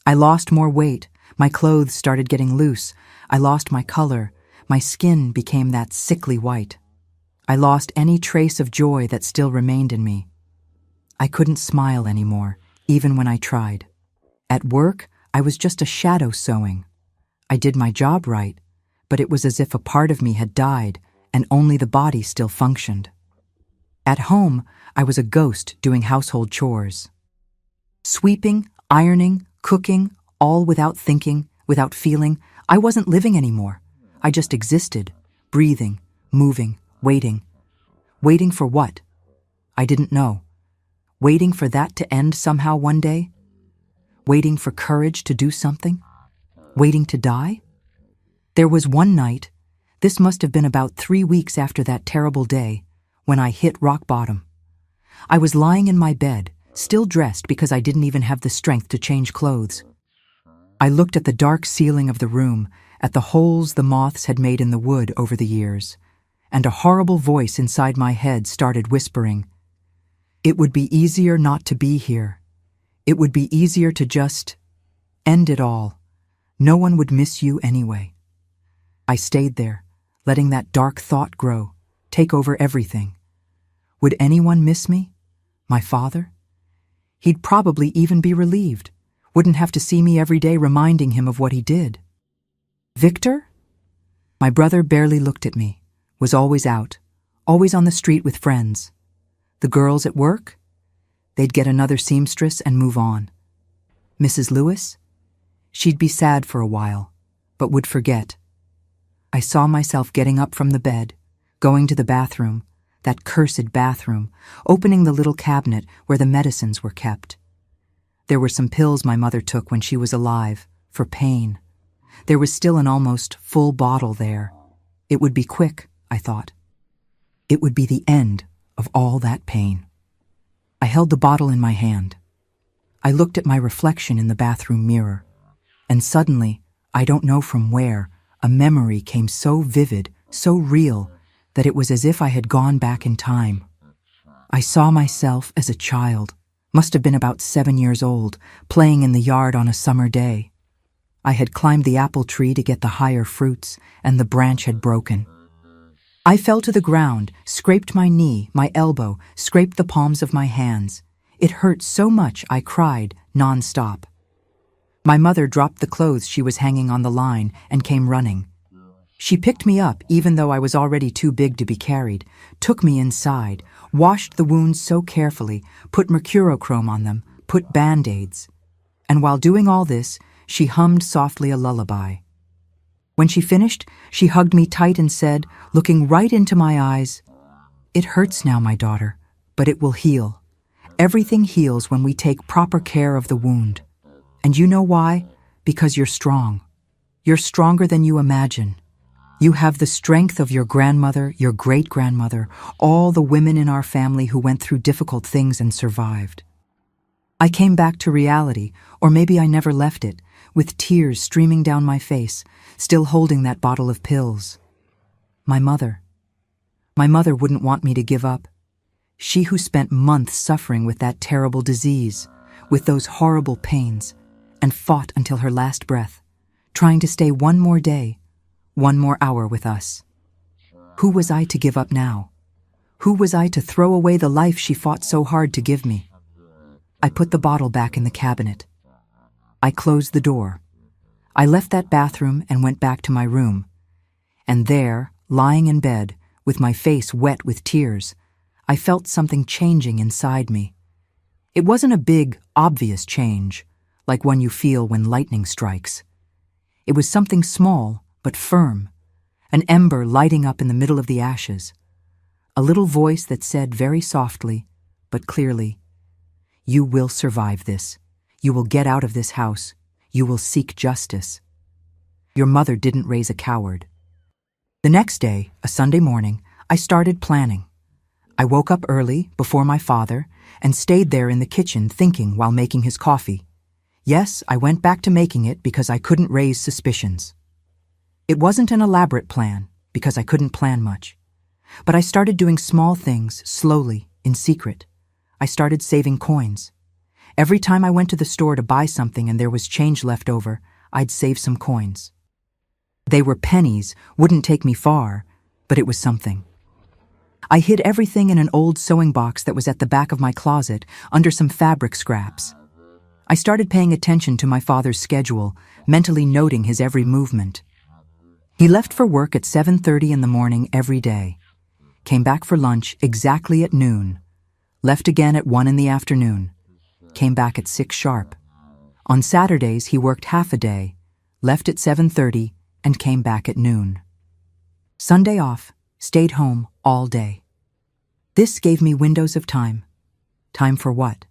I lost more weight, my clothes started getting loose, I lost my color, my skin became that sickly white. I lost any trace of joy that still remained in me. I couldn't smile anymore, even when I tried. At work, I was just a shadow sewing. I did my job right, but it was as if a part of me had died and only the body still functioned. At home, I was a ghost doing household chores. Sweeping, ironing, cooking, all without thinking, without feeling. I wasn't living anymore. I just existed, breathing, moving, waiting. Waiting for what? I didn't know. Waiting for that to end somehow one day? Waiting for courage to do something? Waiting to die? There was one night, this must have been about 3 weeks after that terrible day, when I hit rock bottom. I was lying in my bed, still dressed because I didn't even have the strength to change clothes. I looked at the dark ceiling of the room, at the holes the moths had made in the wood over the years, and a horrible voice inside my head started whispering, "It would be easier not to be here. It would be easier to just..." end it all. No one would miss you anyway. I stayed there, letting that dark thought grow, take over everything. Would anyone miss me? My father? He'd probably even be relieved. Wouldn't have to see me every day reminding him of what he did. Victor? My brother barely looked at me, was always out, always on the street with friends. The girls at work? They'd get another seamstress and move on. Mrs. Lewis? She'd be sad for a while, but would forget. I saw myself getting up from the bed, going to the bathroom, that cursed bathroom, opening the little cabinet where the medicines were kept. There were some pills my mother took when she was alive, for pain. There was still an almost full bottle there. It would be quick, I thought. It would be the end of all that pain. I held the bottle in my hand. I looked at my reflection in the bathroom mirror, and suddenly, I don't know from where, a memory came so vivid, so real, that it was as if I had gone back in time. I saw myself as a child, must have been about 7 years old, playing in the yard on a summer day. I had climbed the apple tree to get the higher fruits, and the branch had broken. I fell to the ground, scraped my knee, my elbow, scraped the palms of my hands. It hurt so much I cried non-stop. My mother dropped the clothes she was hanging on the line and came running. She picked me up even though I was already too big to be carried, took me inside, washed the wounds so carefully, put mercurochrome on them, put Band-Aids. And while doing all this, she hummed softly a lullaby. When she finished, she hugged me tight and said, looking right into my eyes, "It hurts now, my daughter, but it will heal. Everything heals when we take proper care of the wound. And you know why? Because you're strong. You're stronger than you imagine. You have the strength of your grandmother, your great-grandmother, all the women in our family who went through difficult things and survived." I came back to reality, or maybe I never left it, with tears streaming down my face, still holding that bottle of pills. My mother wouldn't want me to give up. She who spent months suffering with that terrible disease, with those horrible pains, and fought until her last breath, trying to stay one more day, one more hour with us. Who was I to give up now? Who was I to throw away the life she fought so hard to give me? I put the bottle back in the cabinet. I closed the door. I left that bathroom and went back to my room. And there, lying in bed, with my face wet with tears, I felt something changing inside me. It wasn't a big, obvious change, like one you feel when lightning strikes. It was something small, but firm, an ember lighting up in the middle of the ashes. A little voice that said very softly, but clearly, "You will survive this. You will get out of this house. You will seek justice. Your mother didn't raise a coward." The next day, a Sunday morning, I started planning. I woke up early, before my father, and stayed there in the kitchen thinking while making his coffee. Yes, I went back to making it because I couldn't raise suspicions. It wasn't an elaborate plan, because I couldn't plan much. But I started doing small things, slowly, in secret. I started saving coins. Every time I went to the store to buy something and there was change left over, I'd save some coins. They were pennies, wouldn't take me far, but it was something. I hid everything in an old sewing box that was at the back of my closet, under some fabric scraps. I started paying attention to my father's schedule, mentally noting his every movement. He left for work at 7:30 in the morning every day, came back for lunch exactly at noon, left again at 1 in the afternoon, came back at 6 sharp. On Saturdays, he worked half a day, left at 7:30, and came back at noon. Sunday off, stayed home all day. This gave me windows of time. Time for what?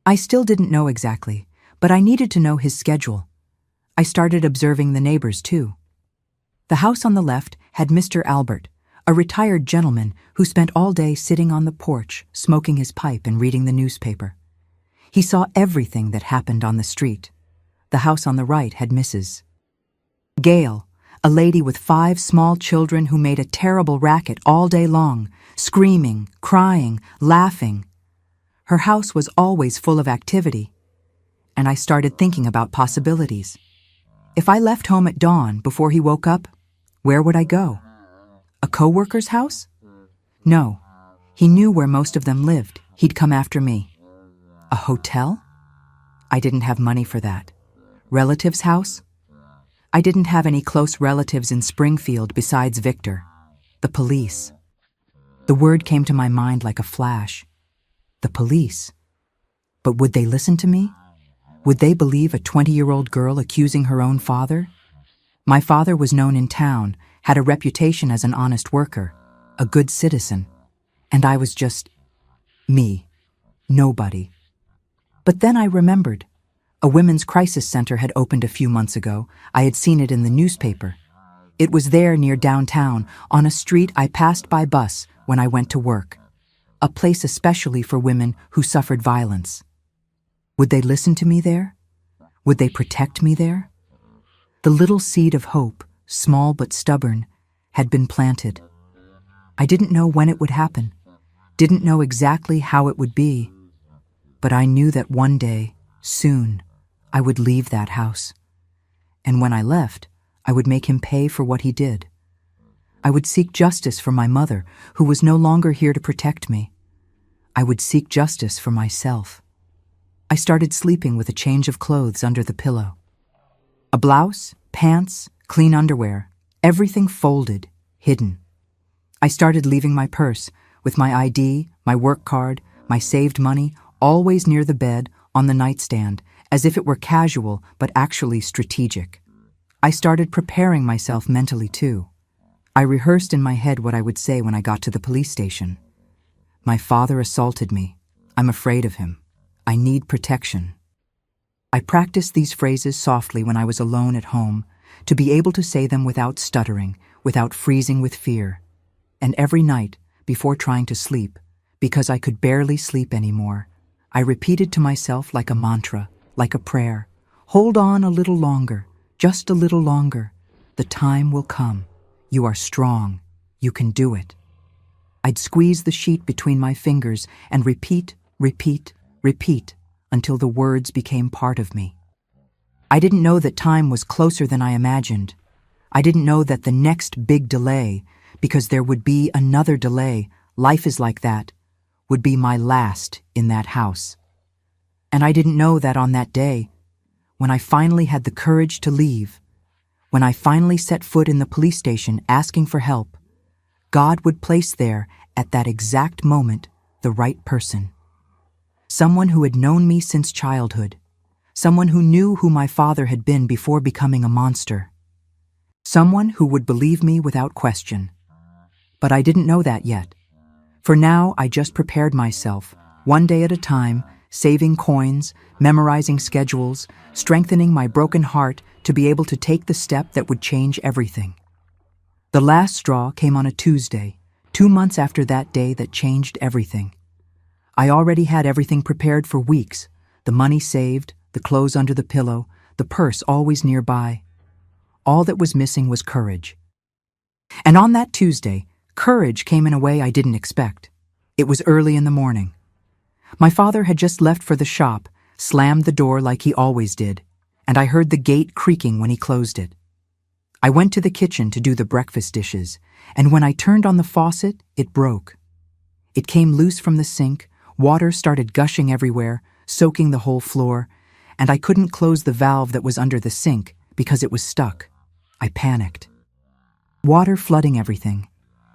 I still didn't know exactly, but I needed to know his schedule. I started observing the neighbors, too. The house on the left had Mr. Albert, a retired gentleman who spent all day sitting on the porch, smoking his pipe and reading the newspaper. He saw everything that happened on the street. The house on the right had Mrs. Gail, a lady with 5 small children who made a terrible racket all day long, screaming, crying, laughing. Her house was always full of activity. and I started thinking about possibilities. If I left home at dawn before he woke up, where would I go? A coworker's house? No. He knew where most of them lived. He'd come after me. A hotel? I didn't have money for that. Relative's house? I didn't have any close relatives in Springfield besides Victor. The police. The word came to my mind like a flash. The police. But would they listen to me? Would they believe a 20-year-old girl accusing her own father? My father was known in town, had a reputation as an honest worker, a good citizen, and I was just me, nobody. But then I remembered. A women's crisis center had opened a few months ago. I had seen it in the newspaper. It was there near downtown, on a street I passed by bus when I went to work. A place especially for women who suffered violence. Would they listen to me there? Would they protect me there? The little seed of hope, small but stubborn, had been planted. I didn't know when it would happen, didn't know exactly how it would be, but I knew that one day, soon, I would leave that house. And when I left, I would make him pay for what he did. I would seek justice for my mother, who was no longer here to protect me. I would seek justice for myself. I started sleeping with a change of clothes under the pillow. A blouse, pants, clean underwear, everything folded, hidden. I started leaving my purse, with my ID, my work card, my saved money, always near the bed, on the nightstand, as if it were casual but actually strategic. I started preparing myself mentally too. I rehearsed in my head what I would say when I got to the police station. My father assaulted me. I'm afraid of him. I need protection. I practiced these phrases softly when I was alone at home, to be able to say them without stuttering, without freezing with fear. And every night, before trying to sleep, because I could barely sleep anymore, I repeated to myself like a mantra, like a prayer, "Hold on a little longer, just a little longer. The time will come. You are strong. You can do it." I'd squeeze the sheet between my fingers and repeat, repeat, repeat, until the words became part of me. I didn't know that time was closer than I imagined. I didn't know that the next big delay, because there would be another delay, life is like that, would be my last in that house. And I didn't know that on that day, when I finally had the courage to leave, when I finally set foot in the police station asking for help, God would place there, at that exact moment, the right person. Someone who had known me since childhood. Someone who knew who my father had been before becoming a monster. Someone who would believe me without question. But I didn't know that yet. For now, I just prepared myself, one day at a time, saving coins, memorizing schedules, strengthening my broken heart to be able to take the step that would change everything. The last straw came on a Tuesday, 2 months after that day that changed everything. I already had everything prepared for weeks, the money saved, the clothes under the pillow, the purse always nearby. All that was missing was courage. And on that Tuesday, courage came in a way I didn't expect. It was early in the morning. My father had just left for the shop, slammed the door like he always did, and I heard the gate creaking when he closed it. I went to the kitchen to do the breakfast dishes, and when I turned on the faucet, it broke. It came loose from the sink, water started gushing everywhere, soaking the whole floor, and I couldn't close the valve that was under the sink because it was stuck. I panicked. Water flooding everything,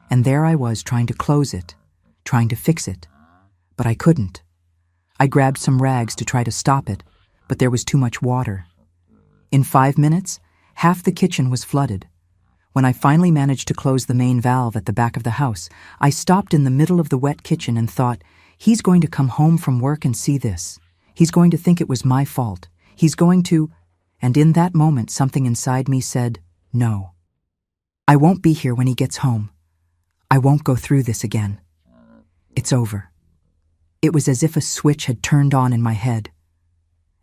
and there I was trying to close it, trying to fix it, but I couldn't. I grabbed some rags to try to stop it, but there was too much water. In 5 minutes, half the kitchen was flooded. When I finally managed to close the main valve at the back of the house, I stopped in the middle of the wet kitchen and thought, he's going to come home from work and see this. He's going to think it was my fault. He's going to... And in that moment, something inside me said, no. I won't be here when he gets home. I won't go through this again. It's over. It was as if a switch had turned on in my head.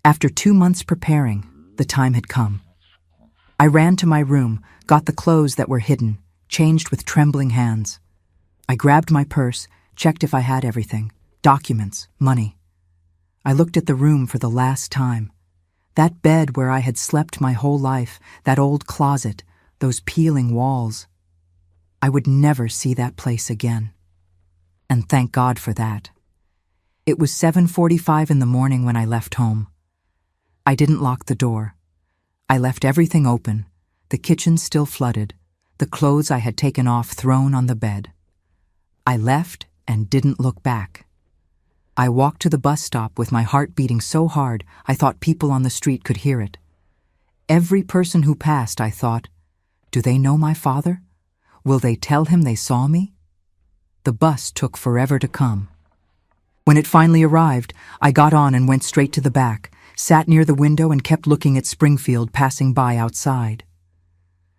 After 2 months preparing, the time had come. I ran to my room, got the clothes that were hidden, changed with trembling hands. I grabbed my purse, checked if I had everything, documents, money. I looked at the room for the last time. That bed where I had slept my whole life, that old closet, those peeling walls. I would never see that place again. And thank God for that. It was 7:45 in the morning when I left home. I didn't lock the door. I left everything open, the kitchen still flooded, the clothes I had taken off thrown on the bed. I left and didn't look back. I walked to the bus stop with my heart beating so hard I thought people on the street could hear it. Every person who passed, I thought, do they know my father? Will they tell him they saw me? The bus took forever to come. When it finally arrived, I got on and went straight to the back, sat near the window and kept looking at Springfield passing by outside.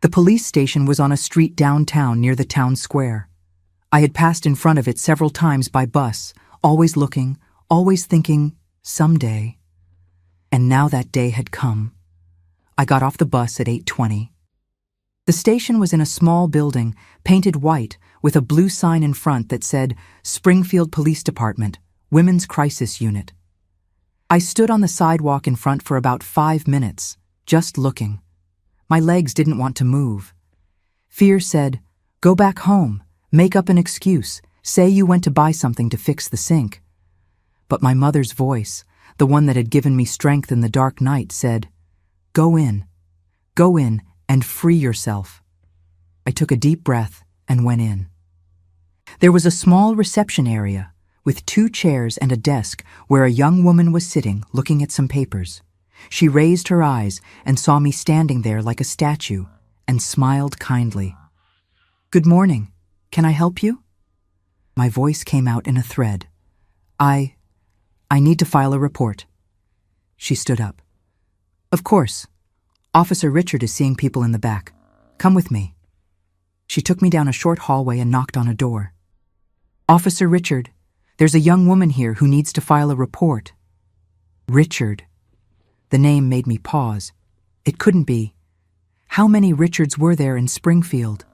The police station was on a street downtown near the town square. I had passed in front of it several times by bus, always looking, always thinking, someday. And now that day had come. I got off the bus at 8:20. The station was in a small building, painted white, with a blue sign in front that said, Springfield Police Department, Women's Crisis Unit. I stood on the sidewalk in front for about 5 minutes, just looking. My legs didn't want to move. Fear said, go back home, make up an excuse, say you went to buy something to fix the sink. But my mother's voice, the one that had given me strength in the dark night, said, go in and free yourself. I took a deep breath and went in. There was a small reception area with 2 chairs and a desk where a young woman was sitting looking at some papers. She raised her eyes and saw me standing there like a statue and smiled kindly. Good morning. Can I help you? My voice came out in a thread. I need to file a report. She stood up. Of course. Officer Richard is seeing people in the back. Come with me. She took me down a short hallway and knocked on a door. Officer Richard, there's a young woman here who needs to file a report. Richard. The name made me pause. It couldn't be. How many Richards were there in Springfield?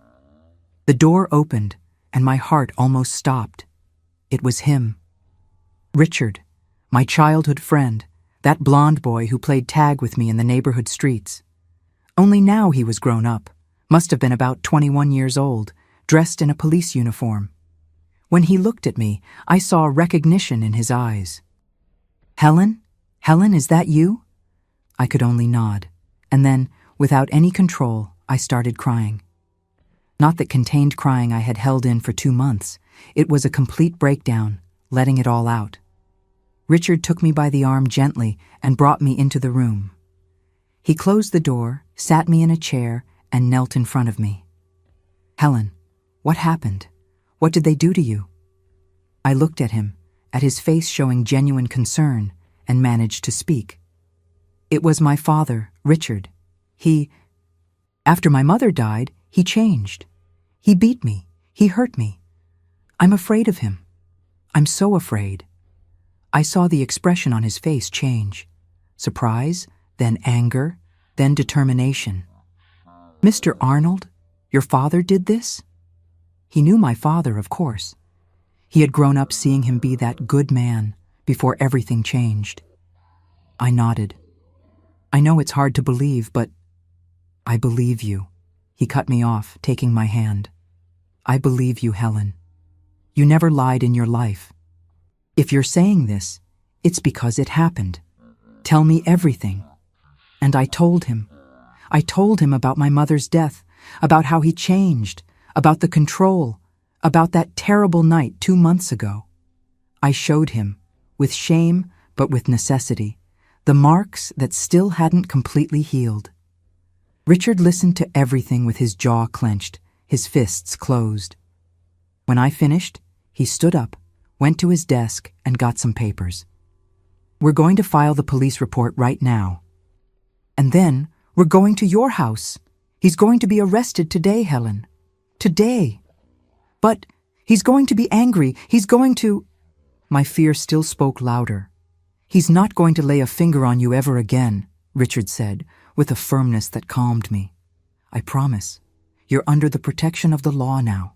The door opened, and my heart almost stopped. It was him. Richard, my childhood friend, that blonde boy who played tag with me in the neighborhood streets. Only now he was grown up, must have been about 21 years old, dressed in a police uniform. When he looked at me, I saw recognition in his eyes. Helen? Helen, is that you? I could only nod, and then, without any control, I started crying. Not that contained crying I had held in for 2 months. It was a complete breakdown, letting it all out. Richard took me by the arm gently and brought me into the room. He closed the door, sat me in a chair, and knelt in front of me. Helen, what happened? What did they do to you? I looked at him, at his face showing genuine concern, and managed to speak. It was my father, Richard. After my mother died, he changed. He beat me. He hurt me. I'm afraid of him. I'm so afraid. I saw the expression on his face change. Surprise, then anger, then determination. Mr. Arnold, your father did this? He knew my father, of course. He had grown up seeing him be that good man before everything changed. I nodded. I know it's hard to believe, but I believe you. He cut me off, taking my hand. I believe you, Helen. You never lied in your life. If you're saying this, it's because it happened. Tell me everything. And I told him. I told him about my mother's death, about how he changed, about the control, about that terrible night 2 months ago. I showed him, with shame but with necessity, the marks that still hadn't completely healed. Richard listened to everything with his jaw clenched, his fists closed. When I finished, he stood up, went to his desk, and got some papers. We're going to file the police report right now. And then we're going to your house. He's going to be arrested today, Helen. Today. But he's going to be angry. He's going to... My fear still spoke louder. He's not going to lay a finger on you ever again, Richard said, with a firmness that calmed me. I promise. You're under the protection of the law now.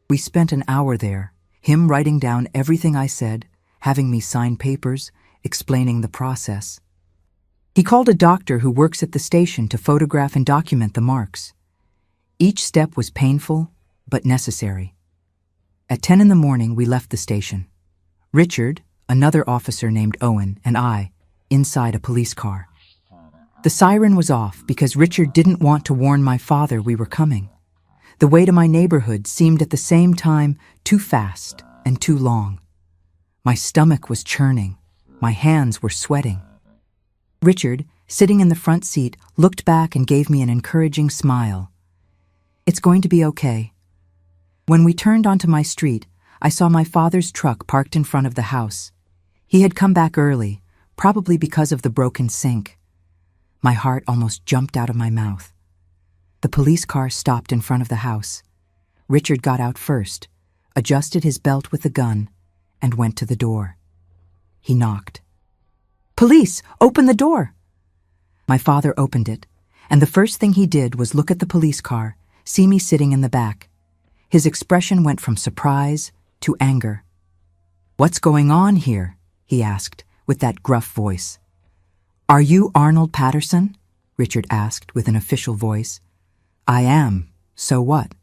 We spent an hour there, him writing down everything I said, having me sign papers, explaining the process. He called a doctor who works at the station to photograph and document the marks. Each step was painful, but necessary. At 10 in the morning, we left the station. Richard, another officer named Owen, and I, inside a police car. The siren was off because Richard didn't want to warn my father we were coming. The way to my neighborhood seemed at the same time too fast and too long. My stomach was churning. My hands were sweating. Richard, sitting in the front seat, looked back and gave me an encouraging smile. "It's going to be okay." When we turned onto my street, I saw my father's truck parked in front of the house. He had come back early, probably because of the broken sink. My heart almost jumped out of my mouth. The police car stopped in front of the house. Richard got out first, adjusted his belt with the gun, and went to the door. He knocked. "Police, open the door!" My father opened it, and the first thing he did was look at the police car, see me sitting in the back. His expression went from surprise to anger. "What's going on here?" he asked, with that gruff voice. "Are you Arnold Patterson?" Richard asked with an official voice. "I am. So what?"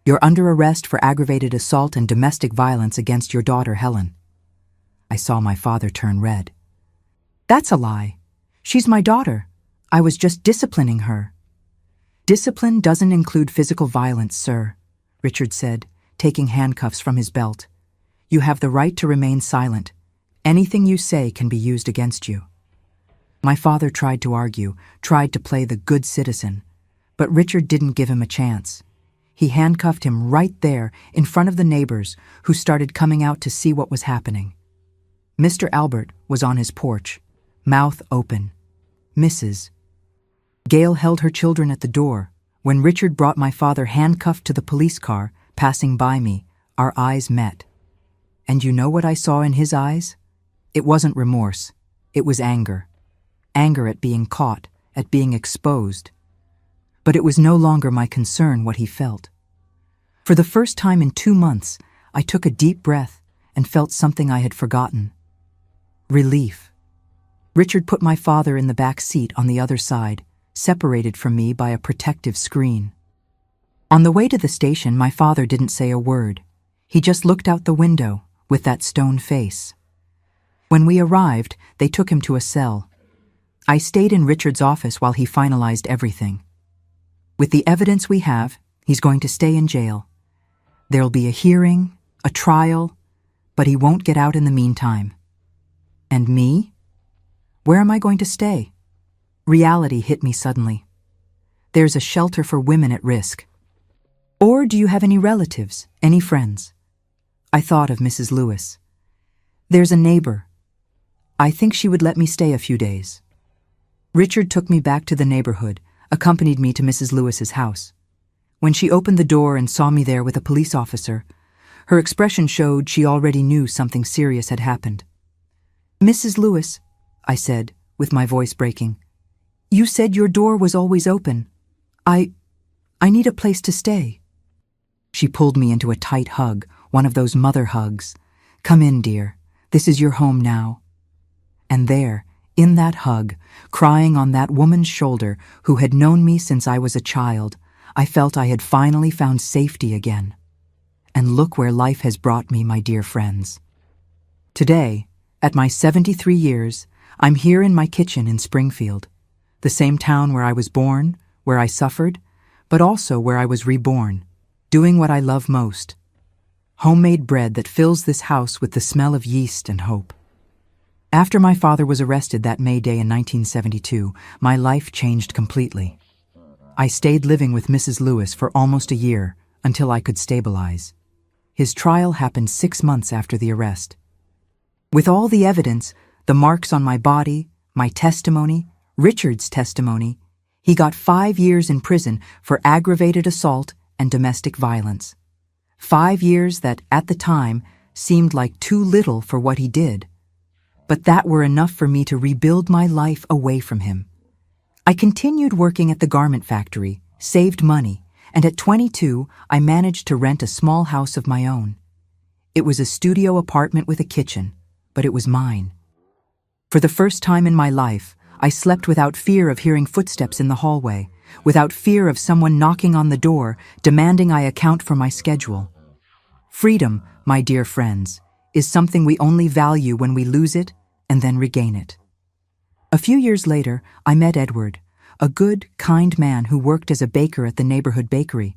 "You're under arrest for aggravated assault and domestic violence against your daughter, Helen." I saw my father turn red. "That's a lie. She's my daughter. I was just disciplining her." "Discipline doesn't include physical violence, sir," Richard said, taking handcuffs from his belt. "You have the right to remain silent. Anything you say can be used against you." My father tried to argue, tried to play the good citizen, but Richard didn't give him a chance. He handcuffed him right there in front of the neighbors who started coming out to see what was happening. Mr. Albert was on his porch, mouth open. Mrs. Gail held her children at the door. When Richard brought my father handcuffed to the police car, passing by me, our eyes met. And you know what I saw in his eyes? It wasn't remorse. It was anger. Anger at being caught, at being exposed. But it was no longer my concern what he felt. For the first time in 2 months, I took a deep breath and felt something I had forgotten. Relief. Richard put my father in the back seat on the other side, separated from me by a protective screen. On the way to the station, my father didn't say a word. He just looked out the window with that stone face. When we arrived, they took him to a cell. I stayed in Richard's office while he finalized everything. With the evidence we have, he's going to stay in jail. There'll be a hearing, a trial, but he won't get out in the meantime. And me? Where am I going to stay? Reality hit me suddenly. There's a shelter for women at risk. Or do you have any relatives, any friends? I thought of Mrs. Lewis. There's a neighbor. I think she would let me stay a few days. Richard took me back to the neighborhood, accompanied me to Mrs. Lewis's house. When she opened the door and saw me there with a police officer, her expression showed she already knew something serious had happened. "Mrs. Lewis," I said, with my voice breaking, "you said your door was always open. I need a place to stay." She pulled me into a tight hug, one of those mother hugs. "Come in, dear. This is your home now." And there, in that hug, crying on that woman's shoulder who had known me since I was a child, I felt I had finally found safety again. And look where life has brought me, my dear friends. Today, at my 73 years, I'm here in my kitchen in Springfield, the same town where I was born, where I suffered, but also where I was reborn, doing what I love most. Homemade bread that fills this house with the smell of yeast and hope. After my father was arrested that May day in 1972, my life changed completely. I stayed living with Mrs. Lewis for almost a year until I could stabilize. His trial happened 6 months after the arrest. With all the evidence, the marks on my body, my testimony, Richard's testimony, he got 5 years in prison for aggravated assault and domestic violence. 5 years that, at the time, seemed like too little for what he did. But that were enough for me to rebuild my life away from him. I continued working at the garment factory, saved money, and at 22, I managed to rent a small house of my own. It was a studio apartment with a kitchen, but it was mine. For the first time in my life, I slept without fear of hearing footsteps in the hallway, without fear of someone knocking on the door, demanding I account for my schedule. Freedom, my dear friends, is something we only value when we lose it and then regain it. A few years later, I met Edward, a good, kind man who worked as a baker at the neighborhood bakery.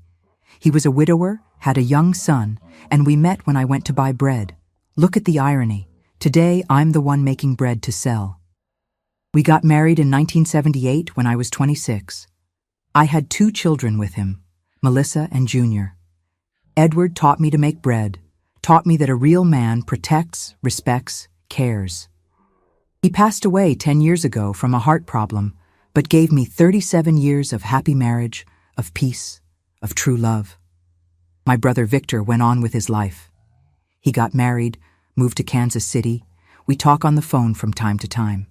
He was a widower, had a young son, and we met when I went to buy bread. Look at the irony. Today, I'm the one making bread to sell. We got married in 1978 when I was 26. I had 2 children with him, Melissa and Junior. Edward taught me to make bread, taught me that a real man protects, respects, cares. He passed away 10 years ago from a heart problem, but gave me 37 years of happy marriage, of peace, of true love. My brother Victor went on with his life. He got married, moved to Kansas City. We talk on the phone from time to time.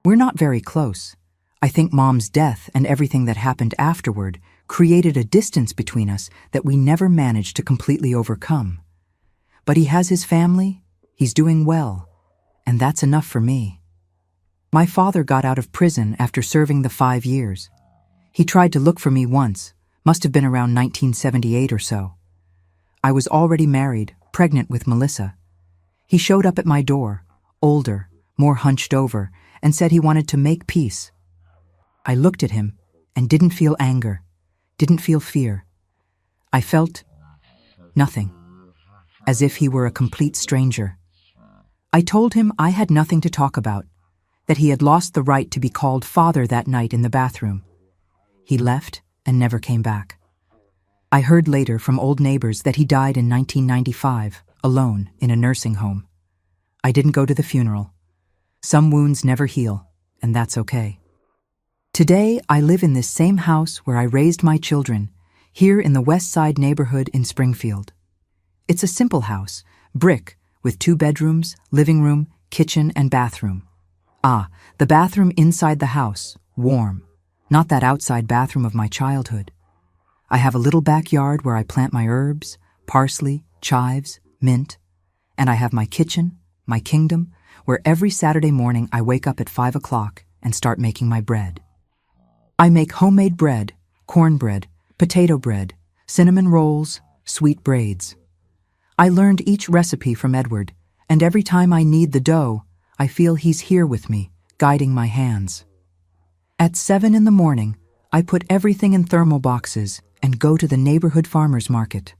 We're not very close. I think Mom's death and everything that happened afterward created a distance between us that we never managed to completely overcome. But he has his family, he's doing well, and that's enough for me. My father got out of prison after serving the 5 years. He tried to look for me once, must have been around 1978 or so. I was already married, pregnant with Melissa. He showed up at my door, older, more hunched over, and said he wanted to make peace. I looked at him and didn't feel anger, didn't feel fear. I felt nothing, as if he were a complete stranger. I told him I had nothing to talk about, that he had lost the right to be called father that night in the bathroom. He left and never came back. I heard later from old neighbors that he died in 1995, alone in a nursing home. I didn't go to the funeral. Some wounds never heal, and that's okay. Today, I live in this same house where I raised my children, here in the West Side neighborhood in Springfield. It's a simple house, brick, with 2 bedrooms, living room, kitchen, and bathroom. The bathroom inside the house, warm, not that outside bathroom of my childhood. I have a little backyard where I plant my herbs, parsley, chives, mint, and I have my kitchen, my kingdom, where every Saturday morning I wake up at 5 o'clock and start making my bread. I make homemade bread, cornbread, potato bread, cinnamon rolls, sweet braids. I learned each recipe from Edward, and every time I knead the dough, I feel he's here with me, guiding my hands. At 7 in the morning, I put everything in thermal boxes and go to the neighborhood farmers market.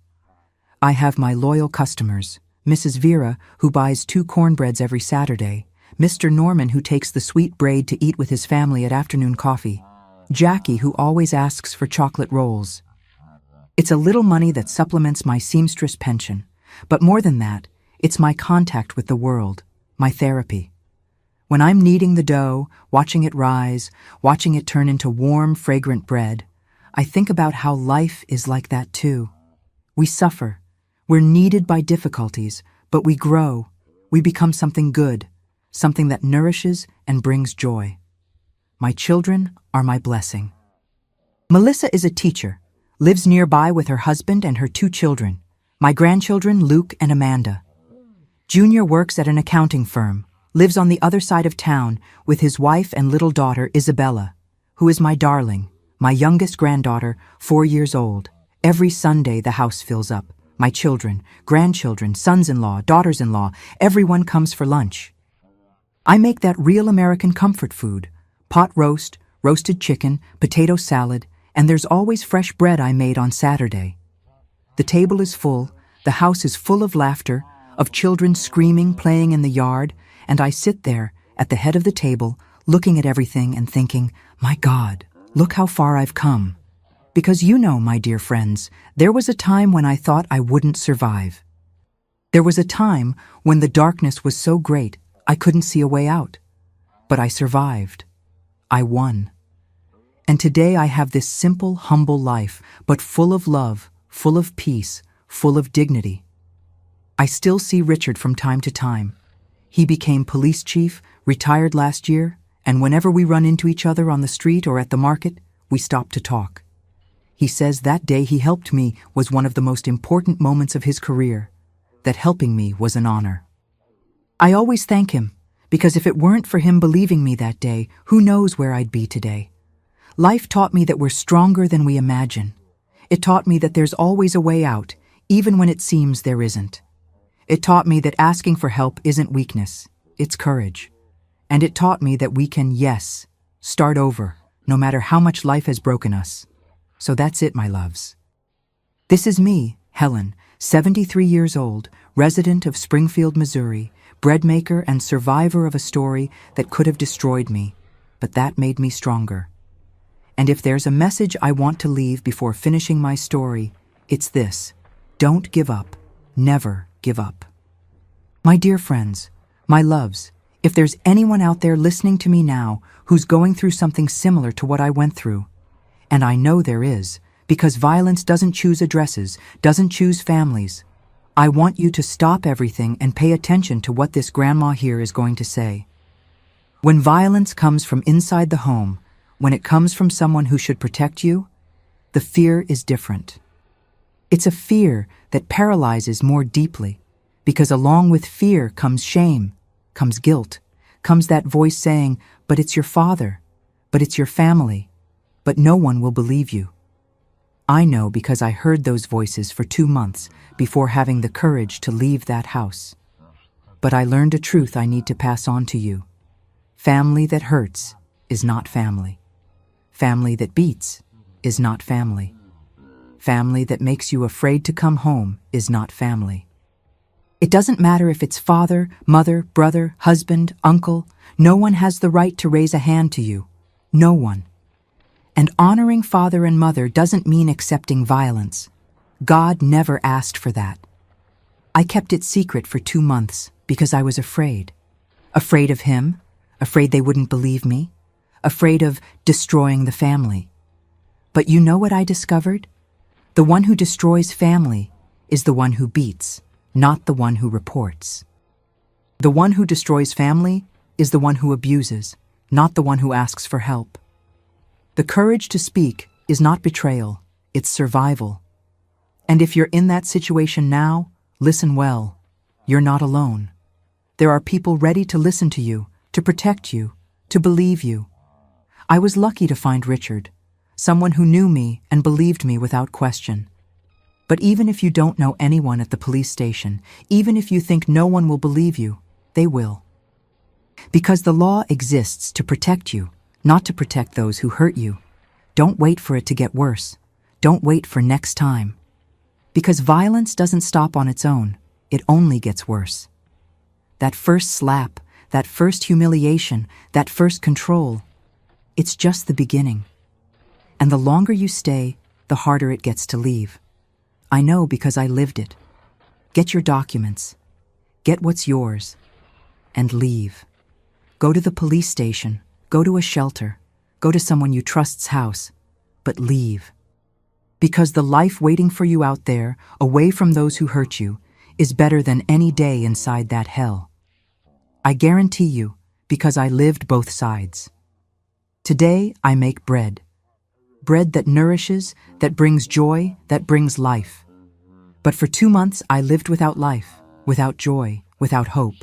I have my loyal customers, Mrs. Vera, who buys 2 cornbreads every Saturday, Mr. Norman, who takes the sweet braid to eat with his family at afternoon coffee, Jackie, who always asks for chocolate rolls. It's a little money that supplements my seamstress pension, but more than that, it's my contact with the world, my therapy. When I'm kneading the dough, watching it rise, watching it turn into warm, fragrant bread, I think about how life is like that too. We suffer. We're kneaded by difficulties, but we grow. We become something good, something that nourishes and brings joy. My children are my blessing. Melissa is a teacher, lives nearby with her husband and her 2 children, my grandchildren Luke and Amanda. Junior works at an accounting firm, lives on the other side of town with his wife and little daughter Isabella, who is my darling, my youngest granddaughter, 4 years old. Every Sunday the house fills up. My children, grandchildren, sons-in-law, daughters-in-law, everyone comes for lunch. I make that real American comfort food, pot roast, roasted chicken, potato salad, and there's always fresh bread I made on Saturday. The table is full, the house is full of laughter, of children screaming, playing in the yard, and I sit there, at the head of the table, looking at everything and thinking, my God, look how far I've come. Because you know, my dear friends, there was a time when I thought I wouldn't survive. There was a time when the darkness was so great I couldn't see a way out. But I survived. I won. And today I have this simple, humble life, but full of love, full of peace, full of dignity. I still see Richard from time to time. He became police chief, retired last year, and whenever we run into each other on the street or at the market, we stop to talk. He says that day he helped me was one of the most important moments of his career, that helping me was an honor. I always thank him, because if it weren't for him believing me that day, who knows where I'd be today. Life taught me that we're stronger than we imagine. It taught me that there's always a way out, even when it seems there isn't. It taught me that asking for help isn't weakness, it's courage. And it taught me that we can, yes, start over, no matter how much life has broken us. So that's it, my loves. This is me, Helen, 73 years old, resident of Springfield, Missouri, bread maker and survivor of a story that could have destroyed me, but that made me stronger. And if there's a message I want to leave before finishing my story, it's this: don't give up. Never give up. My dear friends, my loves, if there's anyone out there listening to me now who's going through something similar to what I went through, and I know there is, because violence doesn't choose addresses, doesn't choose families, I want you to stop everything and pay attention to what this grandma here is going to say. When violence comes from inside the home, when it comes from someone who should protect you, the fear is different. It's a fear that paralyzes more deeply, because along with fear comes shame, comes guilt, comes that voice saying, but it's your father, but it's your family, but no one will believe you. I know because I heard those voices for 2 months before having the courage to leave that house. But I learned a truth I need to pass on to you. Family that hurts is not family. Family that beats is not family. Family that makes you afraid to come home is not family. It doesn't matter if it's father, mother, brother, husband, uncle. No one has the right to raise a hand to you. No one. And honoring father and mother doesn't mean accepting violence. God never asked for that. I kept it secret for 2 months because I was afraid. Afraid of him, afraid they wouldn't believe me, afraid of destroying the family. But you know what I discovered? The one who destroys family is the one who beats, not the one who reports. The one who destroys family is the one who abuses, not the one who asks for help. The courage to speak is not betrayal, it's survival. And if you're in that situation now, listen well. You're not alone. There are people ready to listen to you, to protect you, to believe you. I was lucky to find Richard, someone who knew me and believed me without question. But even if you don't know anyone at the police station, even if you think no one will believe you, they will. Because the law exists to protect you, not to protect those who hurt you. Don't wait for it to get worse. Don't wait for next time. Because violence doesn't stop on its own. It only gets worse. That first slap, that first humiliation, that first control, it's just the beginning. And the longer you stay, the harder it gets to leave. I know because I lived it. Get your documents. Get what's yours. And leave. Go to the police station. Go to a shelter. Go to someone you trust's house. But leave. Because the life waiting for you out there, away from those who hurt you, is better than any day inside that hell. I guarantee you, because I lived both sides. Today, I make bread. Bread that nourishes, that brings joy, that brings life. But for 2 months, I lived without life, without joy, without hope.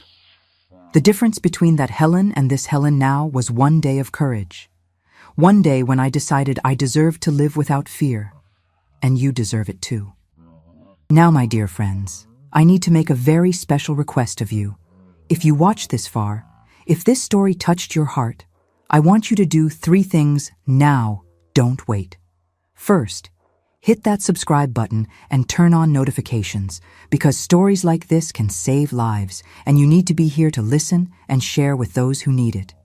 The difference between that Helen and this Helen now was 1 day of courage. 1 day when I decided I deserved to live without fear. And you deserve it too. Now, my dear friends, I need to make a very special request of you. If you watched this far, if this story touched your heart, I want you to do 3 things now. Don't wait. First, hit that subscribe button and turn on notifications, because stories like this can save lives, and you need to be here to listen and share with those who need it.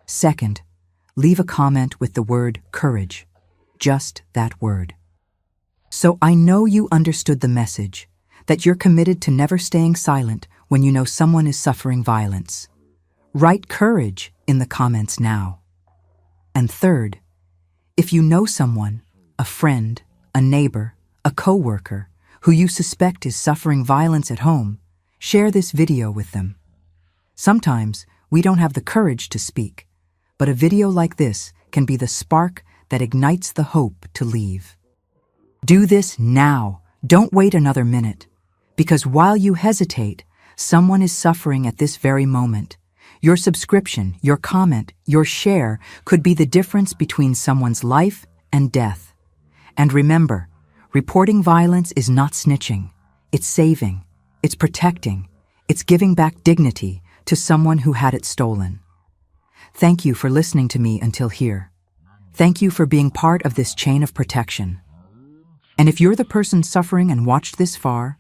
Second, leave a comment with the word courage. Just that word. So I know you understood the message, that you're committed to never staying silent when you know someone is suffering violence. Write courage in the comments now. And third, if you know someone, a friend, a neighbor, a coworker, who you suspect is suffering violence at home, share this video with them. Sometimes we don't have the courage to speak, but a video like this can be the spark that ignites the hope to leave. Do this now. Don't wait another minute. Because while you hesitate, someone is suffering at this very moment. Your subscription, your comment, your share could be the difference between someone's life and death. And remember, reporting violence is not snitching. It's saving. It's protecting. It's giving back dignity to someone who had it stolen. Thank you for listening to me until here. Thank you for being part of this chain of protection. And if you're the person suffering and watched this far,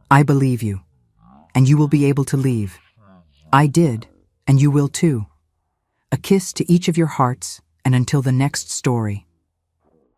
I believe you. And you will be able to leave. I did, and you will too. A kiss to each of your hearts, and until the next story.